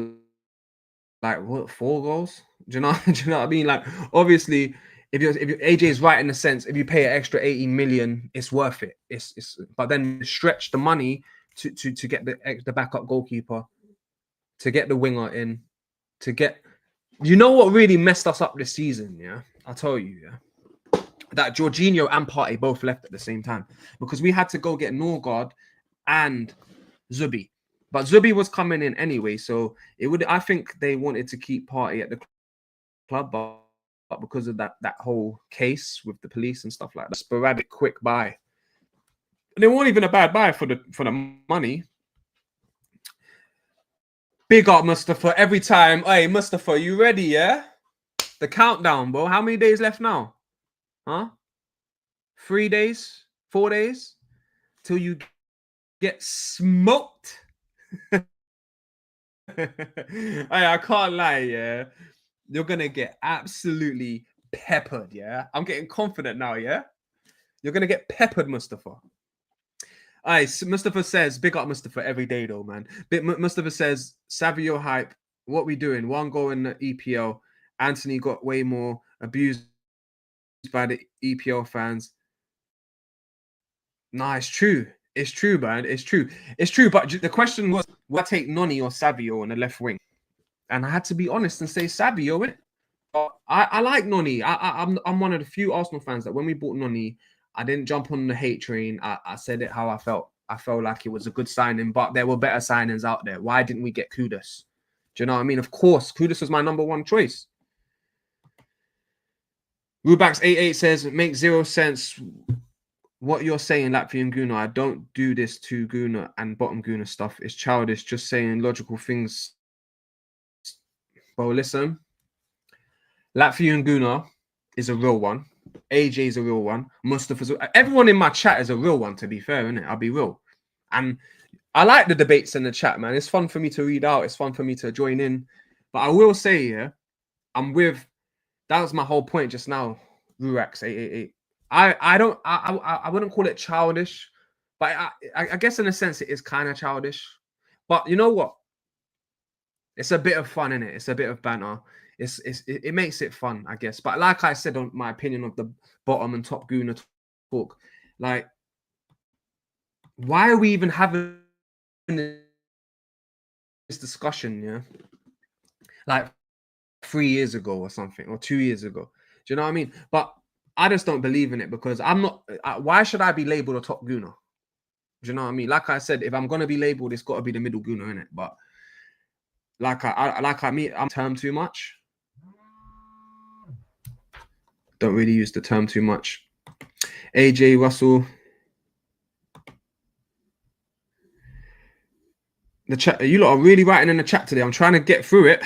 like what 4 goals? Do you know? Do you know what I mean? Like obviously, if you AJ is right in the sense, if you pay an extra 80 million, it's worth it. It's but then stretch the money to get the backup goalkeeper, to get the winger in, to get. You know what really messed us up this season? Yeah, I'll tell you. Yeah, that Jorginho and Partey both left at the same time because we had to go get Norgard and Zubi. But Zubi was coming in anyway, so it would. I think they wanted to keep Partey at the club, but because of that whole case with the police and stuff like that, sporadic quick buy. And it wasn't even a bad buy for the money. Big up Mustafa every time. Hey Mustafa, you ready? Yeah. The countdown, bro. How many days left now? Huh? 3 days? 4 days? Till you get smoked. Hey, I can't lie, yeah. You're gonna get absolutely peppered, yeah. I'm getting confident now, yeah. You're gonna get peppered, Mustafa. Alright, so Mustafa says, big up Mustafa every day though, man. Mustafa says, Savio hype. What we doing? 1 goal in the EPL. Anthony got way more abused by the EPL fans. Nah, it's true. It's true, man. It's true. It's true. But the question was, will I take Noni or Savio on the left wing? And I had to be honest and say Savio, innit? I like Noni. I'm one of the few Arsenal fans that when we bought Noni, I didn't jump on the hate train. I said it how I felt. I felt like it was a good signing, but there were better signings out there. Why didn't we get Kudus? Do you know what I mean? Of course, Kudus was my number 1 choice. Rubax88 says, it makes 0 sense what you're saying, Latvian Guna. I don't do this to Guna and bottom Guna stuff. It's childish, just saying logical things. Bro, listen. Latvian Guna is a real one. AJ is a real one. Mustafa's everyone in my chat is a real one, to be fair, innit? I'll be real. And I like the debates in the chat, man. It's fun for me to read out. It's fun for me to join in. But I will say, yeah, that was my whole point just now, Rurax 888. I wouldn't call it childish, but I guess in a sense it is kind of childish. But you know what? It's a bit of fun, in it. It's a bit of banter. It makes it fun, I guess. But like I said, on my opinion of the bottom and top Guna talk, like, why are we even having this discussion? Yeah, like 3 years ago or something, or 2 years ago. Do you know what I mean? But I just don't believe in it because I'm not. Why should I be labeled a top Guna? Do you know what I mean? Like I said, if I'm gonna be labeled, it's got to be the middle Guna, in it. But I'm term too much. Don't really use the term too much. AJ Russell. The chat, you lot are really writing in the chat today. I'm trying to get through it.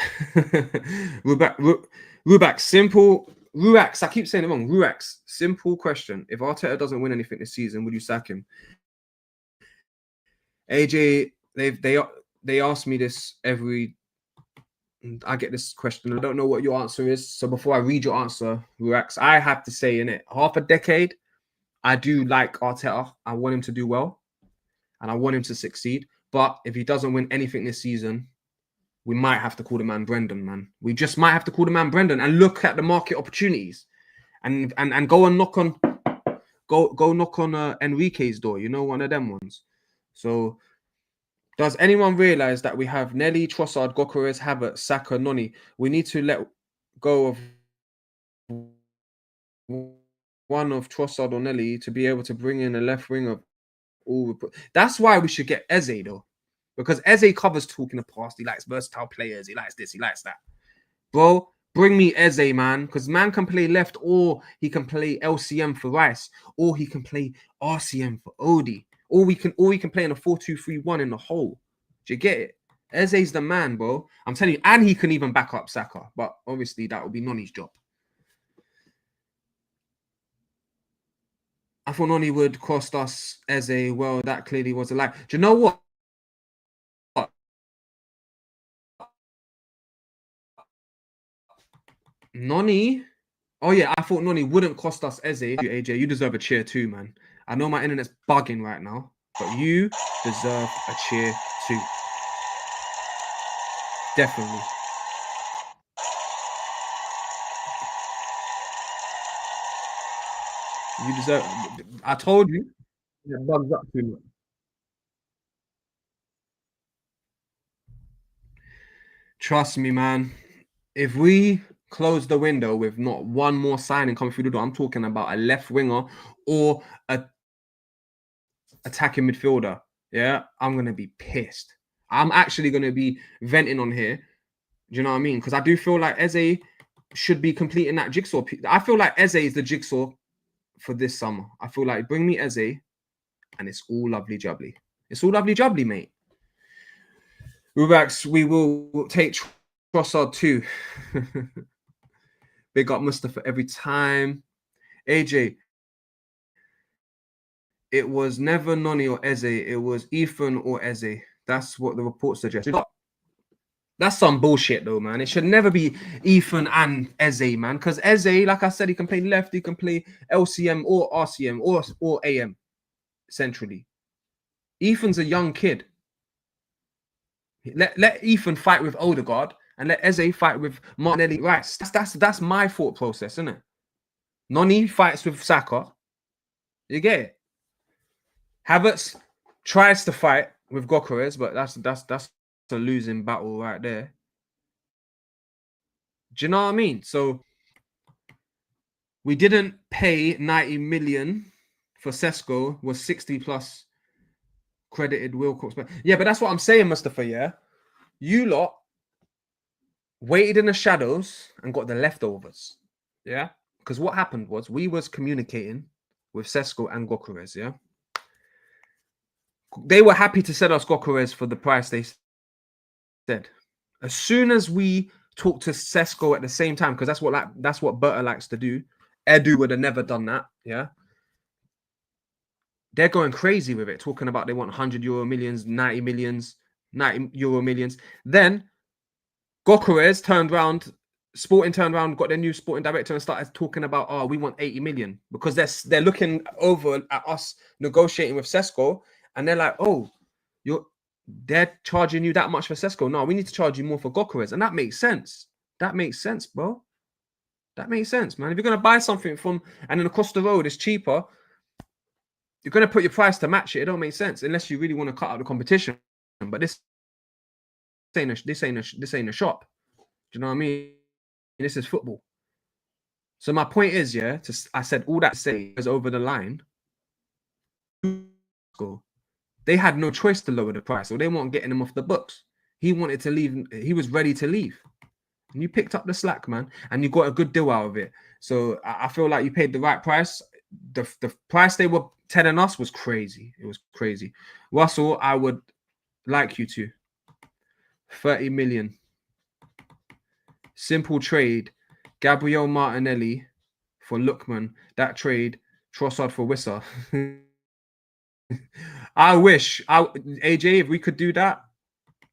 Rubax, simple. Ruax, I keep saying it wrong. Ruax, simple question. If Arteta doesn't win anything this season, would you sack him? AJ, they ask me this every. I get this question. I don't know what your answer is. So before I read your answer, Ruax, I have to say in it, half a decade, I do like Arteta. I want him to do well, and I want him to succeed. But if he doesn't win anything this season, we might have to call the man Brendan, man. We just might have to call the man Brendan and look at the market opportunities, and go and knock on, go knock on Enrique's door. You know, one of them ones. So, does anyone realize that we have Nelly, Trossard, Gyokeres, Havertz, Saka, Noni? We need to let go of one of Trossard or Nelly to be able to bring in a left wing of all. That's why we should get Eze though, because Eze covers talking the past. He likes versatile players. He likes this. He likes that. Bro, bring me Eze, man, because man can play left, or he can play LCM for Rice, or he can play RCM for Odie, or we can play in a 4-2-3-1 in the hole. Do you get it? Eze's the man, bro. I'm telling you, and he can even back up Saka, but obviously that would be Noni's job. I thought Noni would cost us Eze. Well, that clearly was a lie. Do you know what? Noni. Oh yeah, I thought Noni wouldn't cost us Eze. AJ, you deserve a cheer too, man. I know my internet's bugging right now, but you deserve a cheer too. Definitely. You deserve. I told you. It bugs up too much. Trust me, man. If we close the window with not one more signing coming through the door, I'm talking about a left winger or a attacking midfielder. Yeah, I'm gonna be pissed. I'm actually gonna be venting on here. Do you know what I mean? Because I do feel like Eze should be completing that jigsaw. I feel like Eze is the jigsaw for this summer. I feel like bring me Eze, and it's all lovely jubbly. It's all lovely jubbly, mate. Rubax, we will take Trossard too. Big up Mustafa every time. AJ, it was never Noni or Eze. It was Ethan or Eze. That's what the report suggests. That's some bullshit though, man. It should never be Ethan and Eze, man. Because Eze, like I said, he can play left, he can play LCM or RCM or AM centrally. Ethan's a young kid. Let Ethan fight with Odegaard and let Eze fight with Martinelli Rice. That's my thought process, isn't it? Noni fights with Saka. You get it? Havertz tries to fight with Gyokeres, but that's a losing battle right there. Do you know what I mean? So we didn't pay 90 million for Sesko, was 60 plus credited Wilcox. Yeah, but that's what I'm saying, Mustafa. Yeah, you lot waited in the shadows and got the leftovers. Yeah, because what happened was we was communicating with Sesko and Gyokeres. Yeah, they were happy to sell us Gyokeres for the price they said. As soon as we talked to Sesko at the same time, because that's what Berta likes to do. Edu would have never done that. Yeah. They're going crazy with it, talking about they want 100 euro millions, 90 millions, 90 euro millions. Then Gyokeres turned around, Sporting turned around, got their new sporting director and started talking about, oh, we want 80 million because they're looking over at us negotiating with Sesko and they're like, oh, they're charging you that much for Sesko. No, we need to charge you more for Gyokeres. And that makes sense. That makes sense, bro. That makes sense, man. If you're going to buy something from, and then across the road is cheaper, you're going to put your price to match it. It don't make sense unless you really want to cut out the competition. But this ain't a shop. Do you know what I mean? This is football. So my point is, yeah, I said all that to say is over the line. They had no choice to lower the price, or they weren't getting him off the books. He wanted to leave. He was ready to leave. And you picked up the slack, man, and you got a good deal out of it. So I feel like you paid the right price. The price they were telling us was crazy. It was crazy. Russell, I would like you to. 30 million. Simple trade. Gabriel Martinelli for Lookman. That trade. Trossard for Wissa. I wish. AJ, if we could do that,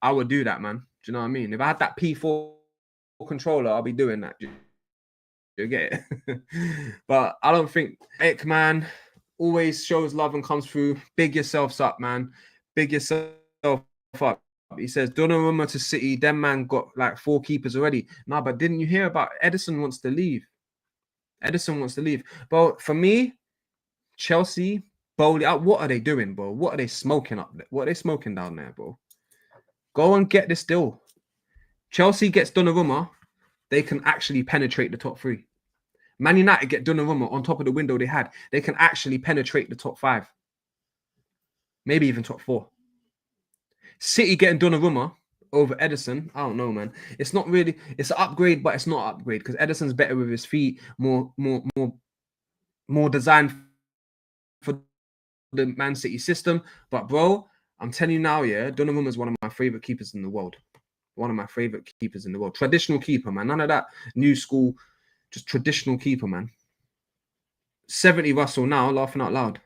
I would do that, man. Do you know what I mean? If I had that P4 controller, I'll be doing that. You get it? But I don't think Ekman always shows love and comes through. Big yourselves up, man. Big yourself up. He says Donnarumma to City. Them man got like 4 keepers already. No, but didn't you hear about Edison wants to leave? Edison wants to leave. But for me, Chelsea, Bowley, what are they doing, bro? What are they smoking up there? What are they smoking down there, bro? Go and get this deal. Chelsea gets Donnarumma, they can actually penetrate the top 3. Man United get Donnarumma on top of the window they had. They can actually penetrate the top 5. Maybe even top 4. City getting Donnarumma over Edison. I don't know, man. It's not really, it's an upgrade, but it's not an upgrade because Edison's better with his feet, more designed for the Man City system. But bro, I'm telling you now, yeah, Donnarumma is one of my favorite keepers in the world. One of my favorite keepers in the world. Traditional keeper, man. None of that new school, just traditional keeper, man. 70 Russell now, laughing out loud.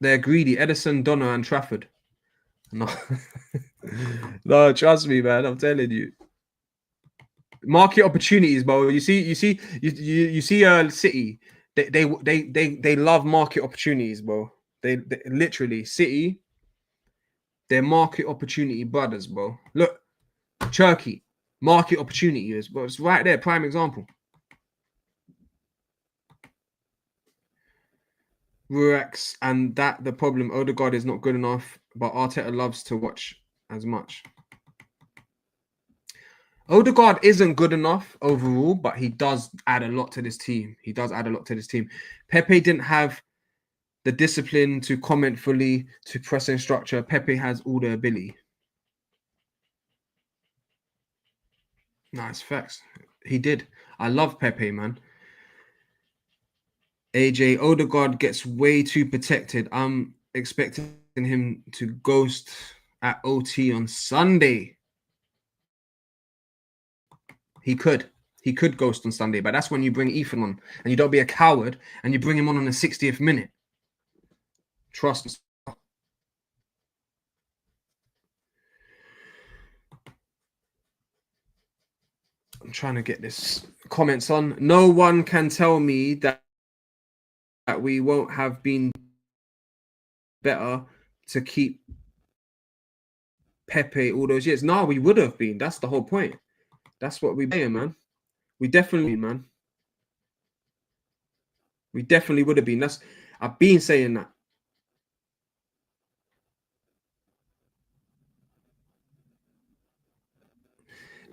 They're greedy. Edison, Donner, and Trafford. No, no, trust me, man. I'm telling you. Market opportunities, bro. You see, City. They love market opportunities, bro. They literally City. They're market opportunity brothers, bro. Look, Turkey, market opportunities, bro. It's right there, prime example. Rurex, and that the problem. Odegaard is not good enough, but Arteta loves to watch as much. Odegaard isn't good enough overall, but he does add a lot to this team. Pepe didn't have the discipline to comment fully, to press in structure. Pepe has all the ability. Nice facts. He did. I love Pepe, man. AJ, Odegaard gets way too protected. I'm expecting him to ghost at OT on Sunday. He could ghost on Sunday, but that's when you bring Ethan on and you don't be a coward and you bring him on the 60th minute. Trust me. I'm trying to get this comments on. No one can tell me that we won't have been better to keep Pepe all those years. No, we would have been. That's the whole point. That's what we're saying, man. We definitely, man. We definitely would have been. I've been saying that.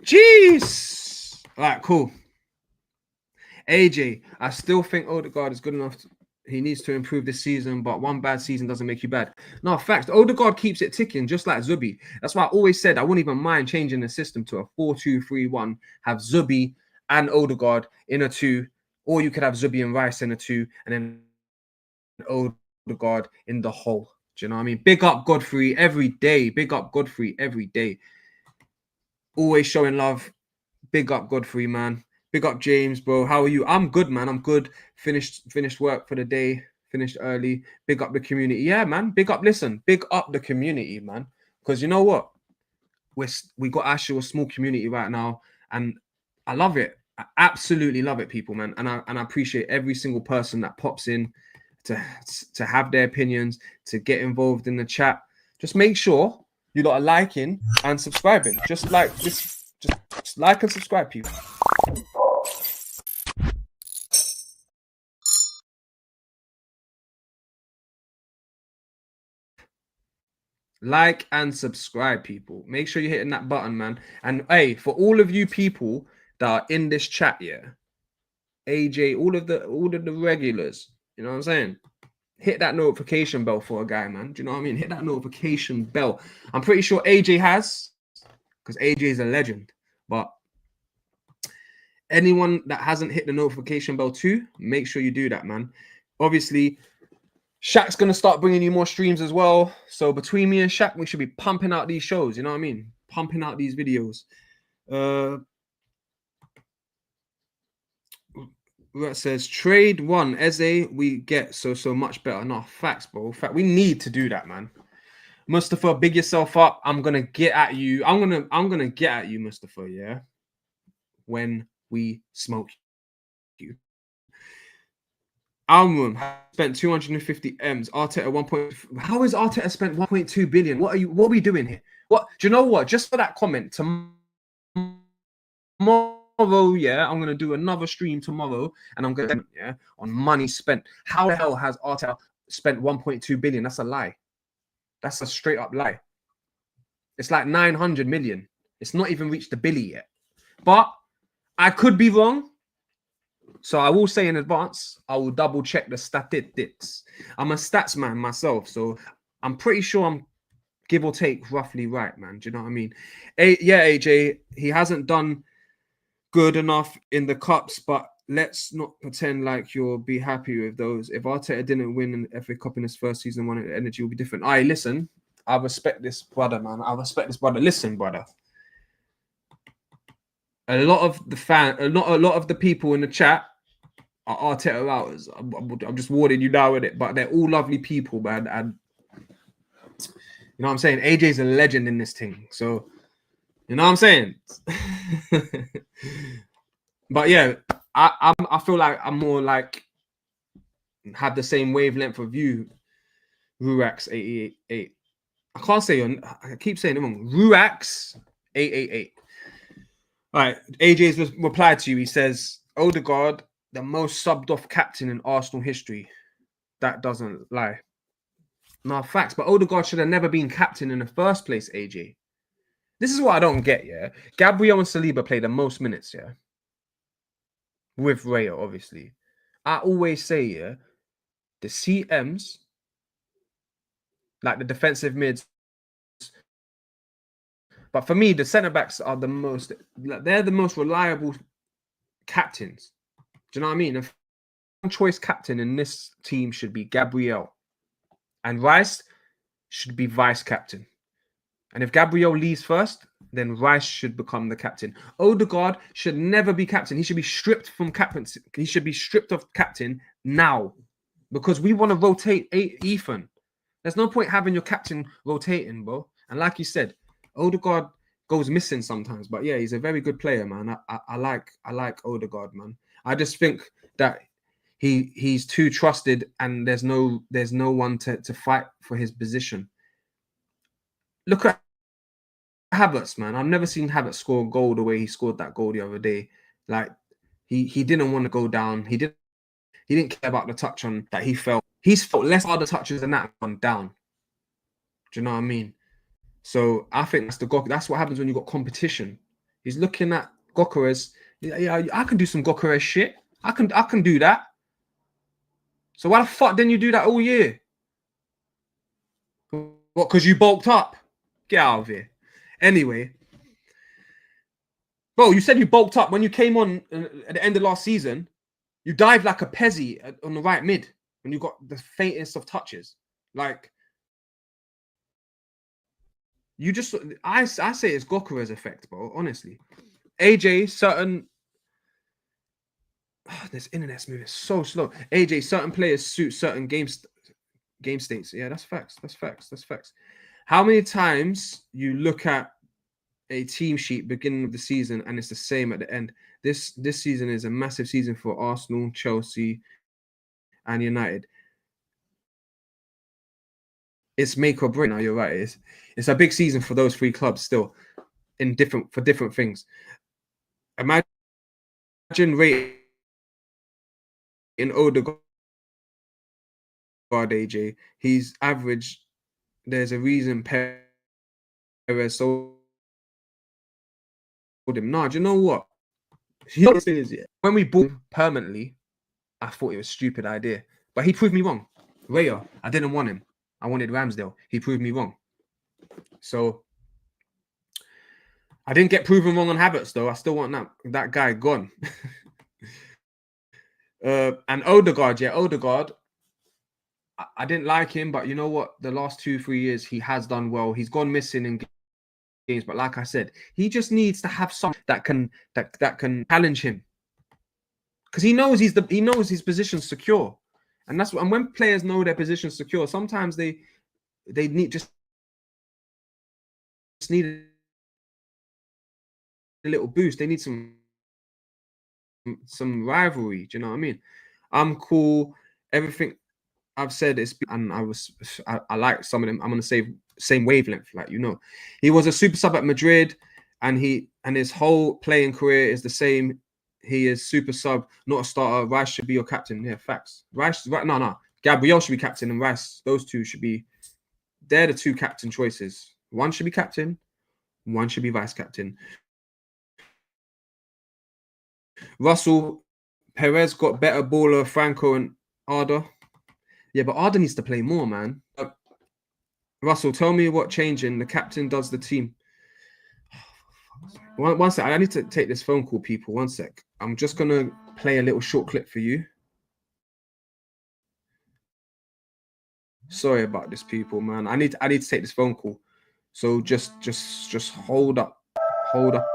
Jeez. All right, cool. AJ, I still think Odegaard is good enough. He needs to improve this season, but one bad season doesn't make you bad. No, facts. Odegaard keeps it ticking, just like Zubi. That's why I always said I wouldn't even mind changing the system to a 4-2-3-1, have Zubi and Odegaard in a 2, or you could have Zubi and Rice in a 2, and then Odegaard in the hole. Do you know what I mean? Big up Godfrey every day. Big up Godfrey every day. Always showing love. Big up Godfrey, man. Big up James, bro. How are you? I'm good, man. I'm good. Finished work for the day. Finished early. Big up the community. Yeah, man. Big up. Listen, big up the community, man. Because you know what? We got actually a small community right now, and I love it. I absolutely love it, people, man. And I appreciate every single person that pops in to have their opinions, to get involved in the chat. Just make sure you lot are liking and subscribing. Just like this. Just like and subscribe, people. Like and subscribe, people. Make sure you're hitting that button, man. And hey, for all of you people that are in this chat, yeah, AJ, all of the regulars, you know what I'm saying? Hit that notification bell for a guy, man. Do you know what I mean? Hit that notification bell. I'm pretty sure AJ has, because AJ is a legend. But anyone that hasn't hit the notification bell too, make sure you do that, man. Obviously, Shaq's going to start bringing you more streams as well. So between me and Shaq, we should be pumping out these shows. You know what I mean? Pumping out these videos. That says trade one Eze, we get so much better. No, facts, bro. Fact, we need to do that, man. Mustafa, big yourself up. I'm gonna get at you. I'm gonna get at you, Mustafa. Yeah. When we smoke you. Almum spent 250 M's. Arteta 1. How is Arteta spent 1.2 billion? What are we doing here? What do you know? What just for that comment tomorrow? Yeah, I'm gonna do another stream tomorrow, and I'm gonna on money spent. How the hell has Arteta spent 1.2 billion? That's a lie. That's a straight up lie. It's like 900 million. It's not even reached the billy yet. But I could be wrong. So I will say in advance, I will double check the statistics. I'm a stats man myself, so I'm pretty sure I'm give or take roughly right, man. Do you know what I mean? Yeah, AJ, he hasn't done good enough in the cups, but let's not pretend like you'll be happy with those. If Arteta didn't win an FA Cup in his first season, the energy will be different. Listen, I respect this brother, man. I respect this brother. Listen, brother. A lot of the people in the chat Arteta out. I'm just warning you now with it, but they're all lovely people, man. And you know what I'm saying? AJ's a legend in this thing. So, you know what I'm saying? But yeah, I feel like I'm more like have the same wavelength of you, Ruax 888. I can't say I keep saying it wrong. Ruax 888. All right, AJ's replied to you. He says, Odegaard, the most subbed off captain in Arsenal history. That doesn't lie. No, facts. But Odegaard should have never been captain in the first place, AJ. This is what I don't get, yeah? Gabriel and Saliba play the most minutes, yeah? With Raya, obviously. I always say, yeah, the CMs, like the defensive mids, but for me, the centre-backs are they're the most reliable captains. Do you know what I mean? And choice captain in this team should be Gabriel. And Rice should be vice captain. And if Gabriel leaves first, then Rice should become the captain. Odegaard should never be captain. He should be stripped from captaincy. He should be stripped of captain now. Because we want to rotate Ethan. There's no point having your captain rotating, bro. And like you said, Odegaard goes missing sometimes. But yeah, he's a very good player, man. I like Odegaard, man. I just think that he's too trusted and there's no one to fight for his position. Look at Havertz, man. I've never seen Havertz score a goal the way he scored that goal the other day. Like he didn't want to go down. He didn't care about the touch on that he felt. He's felt less other touches than that gone down. Do you know what I mean? So I think that's what happens when you got competition. He's looking at Gyokeres. Yeah, I can do some Gyokeres shit. I can do that. So why the fuck didn't you do that all year? What? Because you bulked up? Get out of here. Anyway, bro, you said you bulked up when you came on at the end of last season. You dived like a Pezzi on the right mid when you got the faintest of touches. Like, you just, I say it's Gyokeres effect, bro, honestly. AJ, this internet's moving so slow. AJ, certain players suit certain game states. Yeah, that's facts. That's facts. How many times you look at a team sheet beginning of the season and it's the same at the end? This season is a massive season for Arsenal, Chelsea, and United. It's make or break. Now you're right. It's a big season for those three clubs still, for different things. Imagine rating Odegaard, AJ. He's average. There's a reason Perez sold him. No, do you know what? When we bought him permanently, I thought it was a stupid idea. But he proved me wrong. Raya, I didn't want him. I wanted Ramsdale. He proved me wrong. So I didn't get proven wrong on Havertz, though. I still want that guy gone. And Odegaard, Odegaard, I didn't like him, but you know what? The last 2-3 years, he has done well. He's gone missing in games, but like I said, he just needs to have someone that can challenge him, because he knows his position's secure, and that's what. And when players know their position's secure, sometimes they need a little boost. They need some rivalry. Do you know what I mean? I'm cool. Everything I've said is, and I like some of them. I'm gonna say same wavelength, like, you know, he was a super sub at Madrid, and his whole playing career is the same. He is super sub, not a starter. Rice should be your captain. Yeah, facts. Rice, right? No. Gabriel should be captain, and Rice. Those two should be. They're the two captain choices. One should be captain. One should be vice captain. Russell, Perez got better baller, Franco and Arda. Yeah, but Arda needs to play more, man. Russell, tell me what changing the captain does the team. One sec. I need to take this phone call, people. One sec. I'm just going to play a little short clip for you. Sorry about this, people, man. I need to take this phone call. So just hold up. Hold up.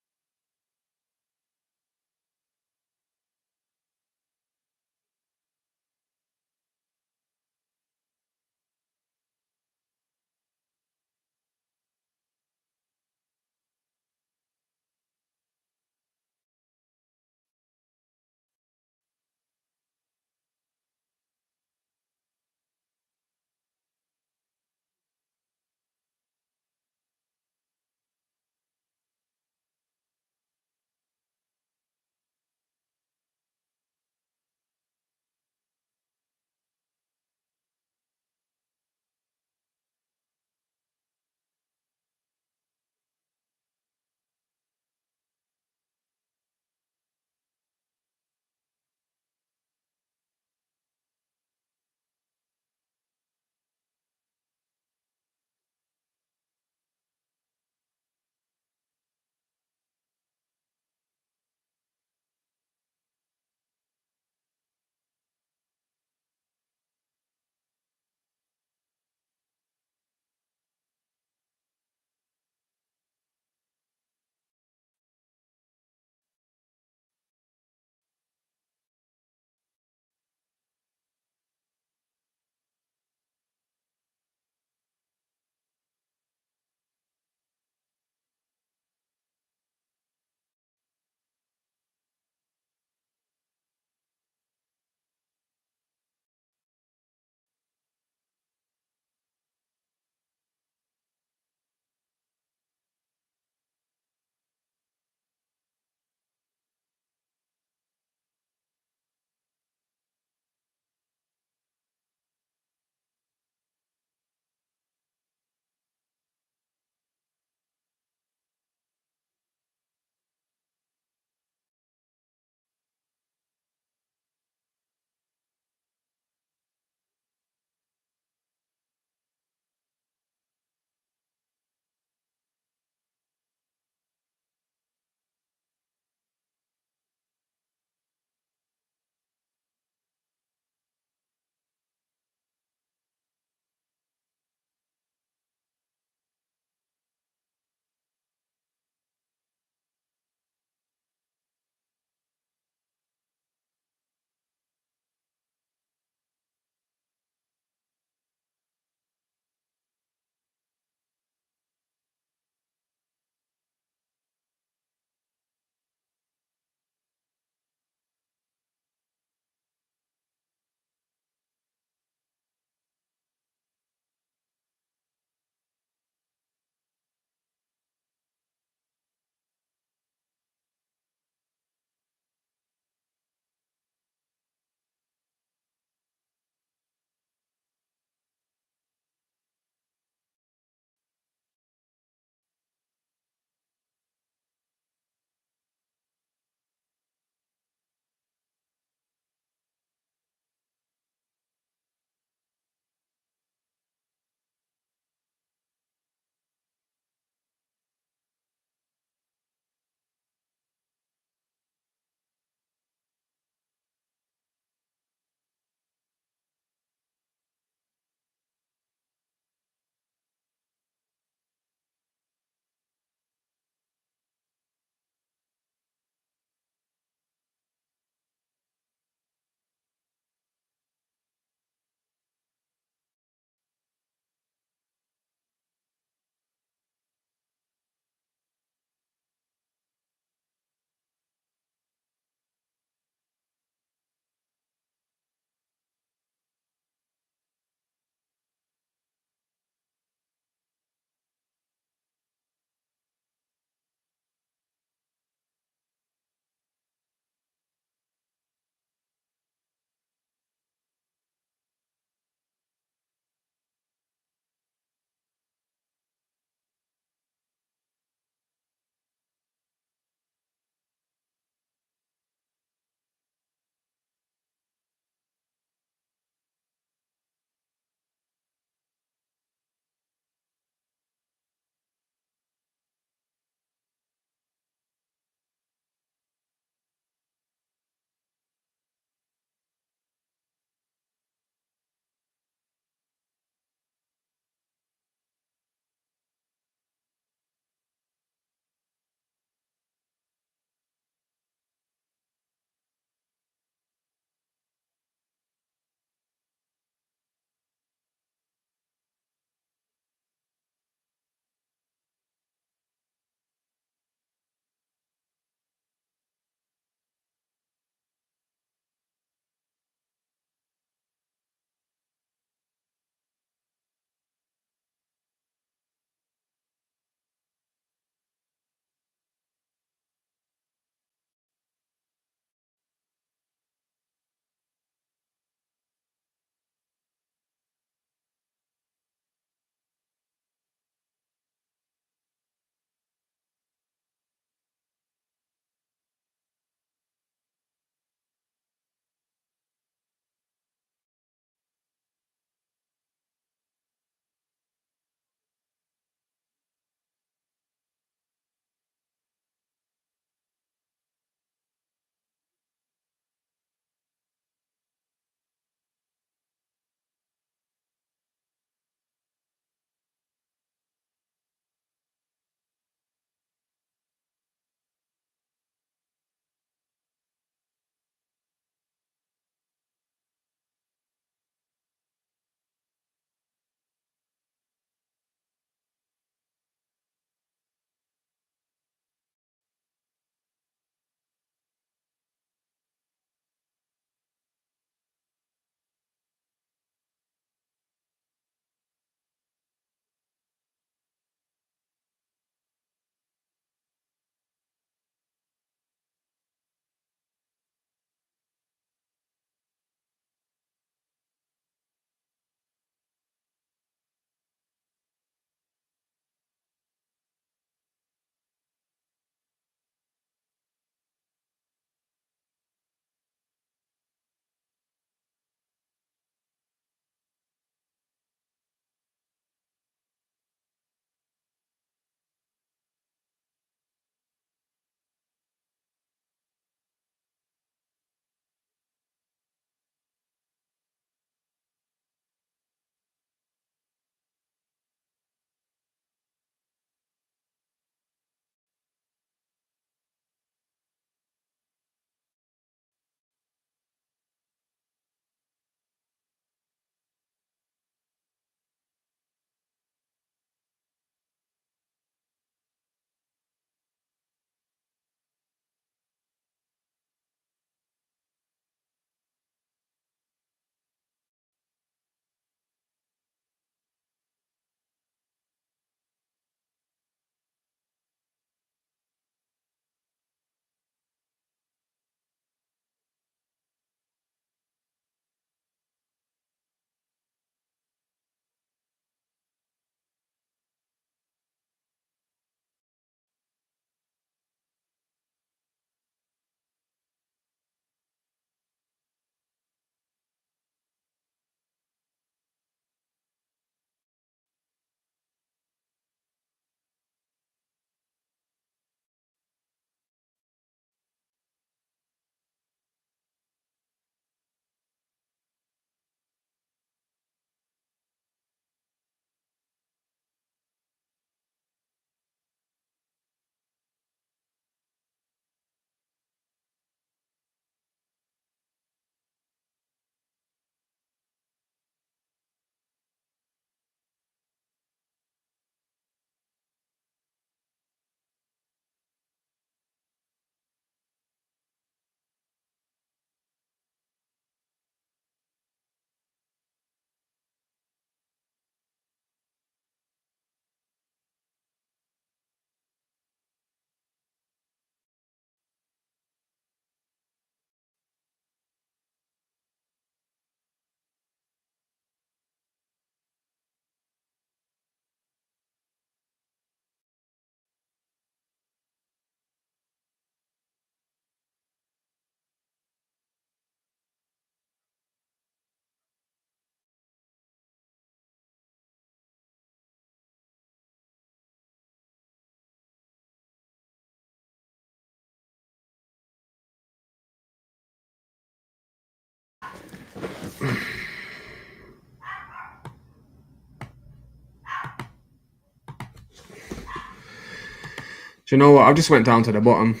you know what? I've just went down to the bottom.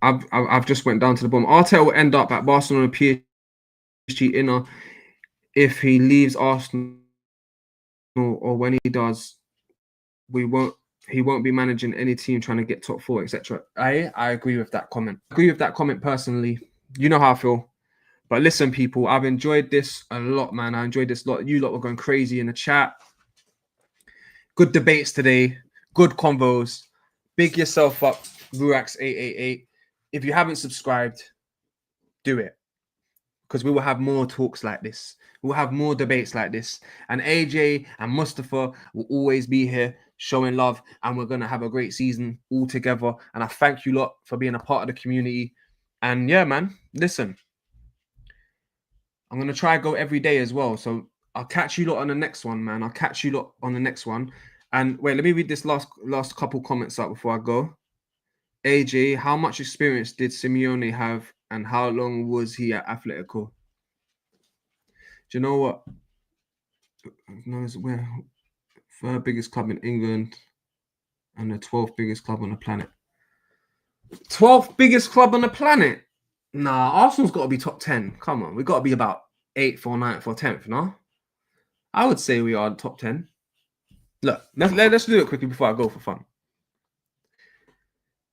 I've just went down to the bottom. Arteta will end up at Barcelona PSG inner if he leaves Arsenal, or when he does, he won't be managing any team trying to get top four, etc. I agree with that comment. I agree with that comment personally. You know how I feel. But listen, people, I've enjoyed this a lot, man. I enjoyed this a lot. You lot were going crazy in the chat. Good debates today. Good convos. Big yourself up, Ruax888. If you haven't subscribed, do it. Because we will have more talks like this. We'll have more debates like this. And AJ and Mustafa will always be here showing love. And we're going to have a great season all together. And I thank you lot for being a part of the community. And yeah, man, listen. I'm going to try go every day as well. So I'll catch you lot on the next one, man. I'll catch you lot on the next one. And wait, let me read this last couple comments up before I go. AJ, how much experience did Simeone have and how long was he at Atletico? Do you know what? We're third biggest club in England and the 12th biggest club on the planet. 12th biggest club on the planet? Nah, Arsenal's got to be top 10. Come on, we've got to be about 8th or 9th or 10th, no? I would say we are top 10. Look, let's do it quickly before I go for fun.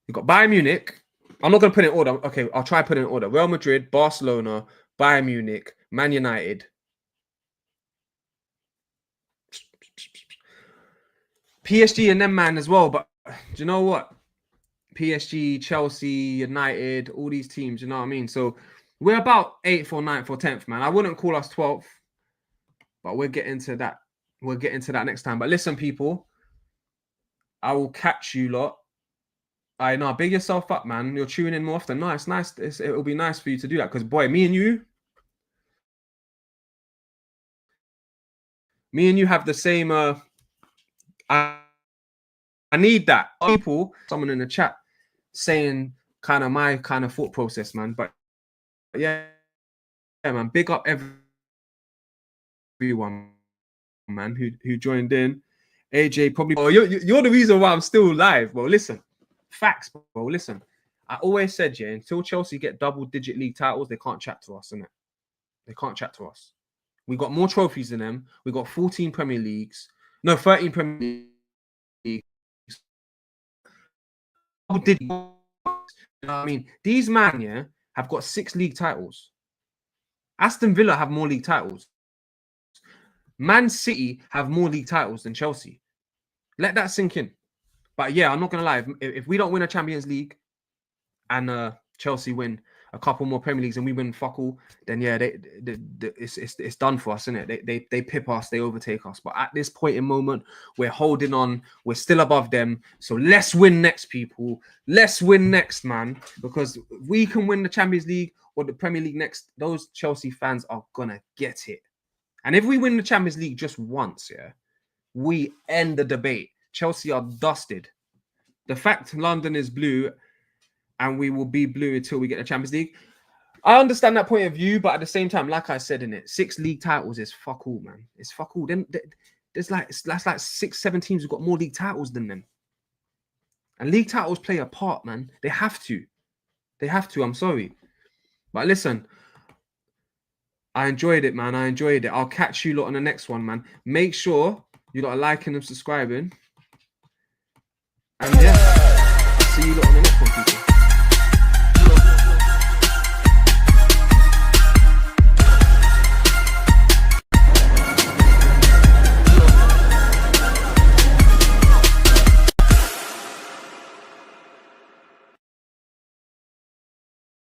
You've got Bayern Munich. I'm not going to put it in order. Okay, I'll try put it in order. Real Madrid, Barcelona, Bayern Munich, Man United. PSG and them, man, as well. But do you know what? PSG, Chelsea, United, all these teams, you know what I mean? So we're about 8th or 9th or 10th, man. I wouldn't call us 12th, but we'll get into that. We'll get into that next time. But listen, people, I will catch you lot. I know, big yourself up, man. You're tuning in more often. No, it's nice. It'll be nice for you to do that because, boy, me and you have the same. I need that. People, someone in the chat saying kind of my kind of thought process, man. But yeah, man. Big up everyone, man, who joined in. AJ probably. Oh, you're the reason why I'm still live, bro. Listen. Facts, bro. Listen, I always said, yeah, until Chelsea get double-digit league titles, they can't chat to us, innit? They can't chat to us. We got more trophies than them. We got 14 Premier Leagues. No, 13 Premier Leagues. You know what I mean? These man, yeah, have got 6 league titles. Aston Villa have more league titles. Man City have more league titles than Chelsea. Let that sink in. But yeah, I'm not going to lie. If we don't win a Champions League and Chelsea win a couple more Premier Leagues and we win fuck all, then yeah, it's done for us, isn't it? They pip us, they overtake us. But at this point in moment, we're holding on. We're still above them. So let's win next, people. Let's win next, man. Because if we can win the Champions League or the Premier League next, those Chelsea fans are going to get it. And if we win the Champions League just once, yeah, we end the debate. Chelsea are dusted. The fact London is blue and we will be blue until we get the Champions League. I understand that point of view, but at the same time, like I said in it, 6 league titles is fuck all, man. It's fuck all. Then there's like 6-7 teams who've got more league titles than them. And league titles play a part, man. They have to. They have to. I'm sorry. But listen, I enjoyed it, man. I enjoyed it. I'll catch you lot on the next one, man. Make sure you lot are liking and subscribing. And yeah.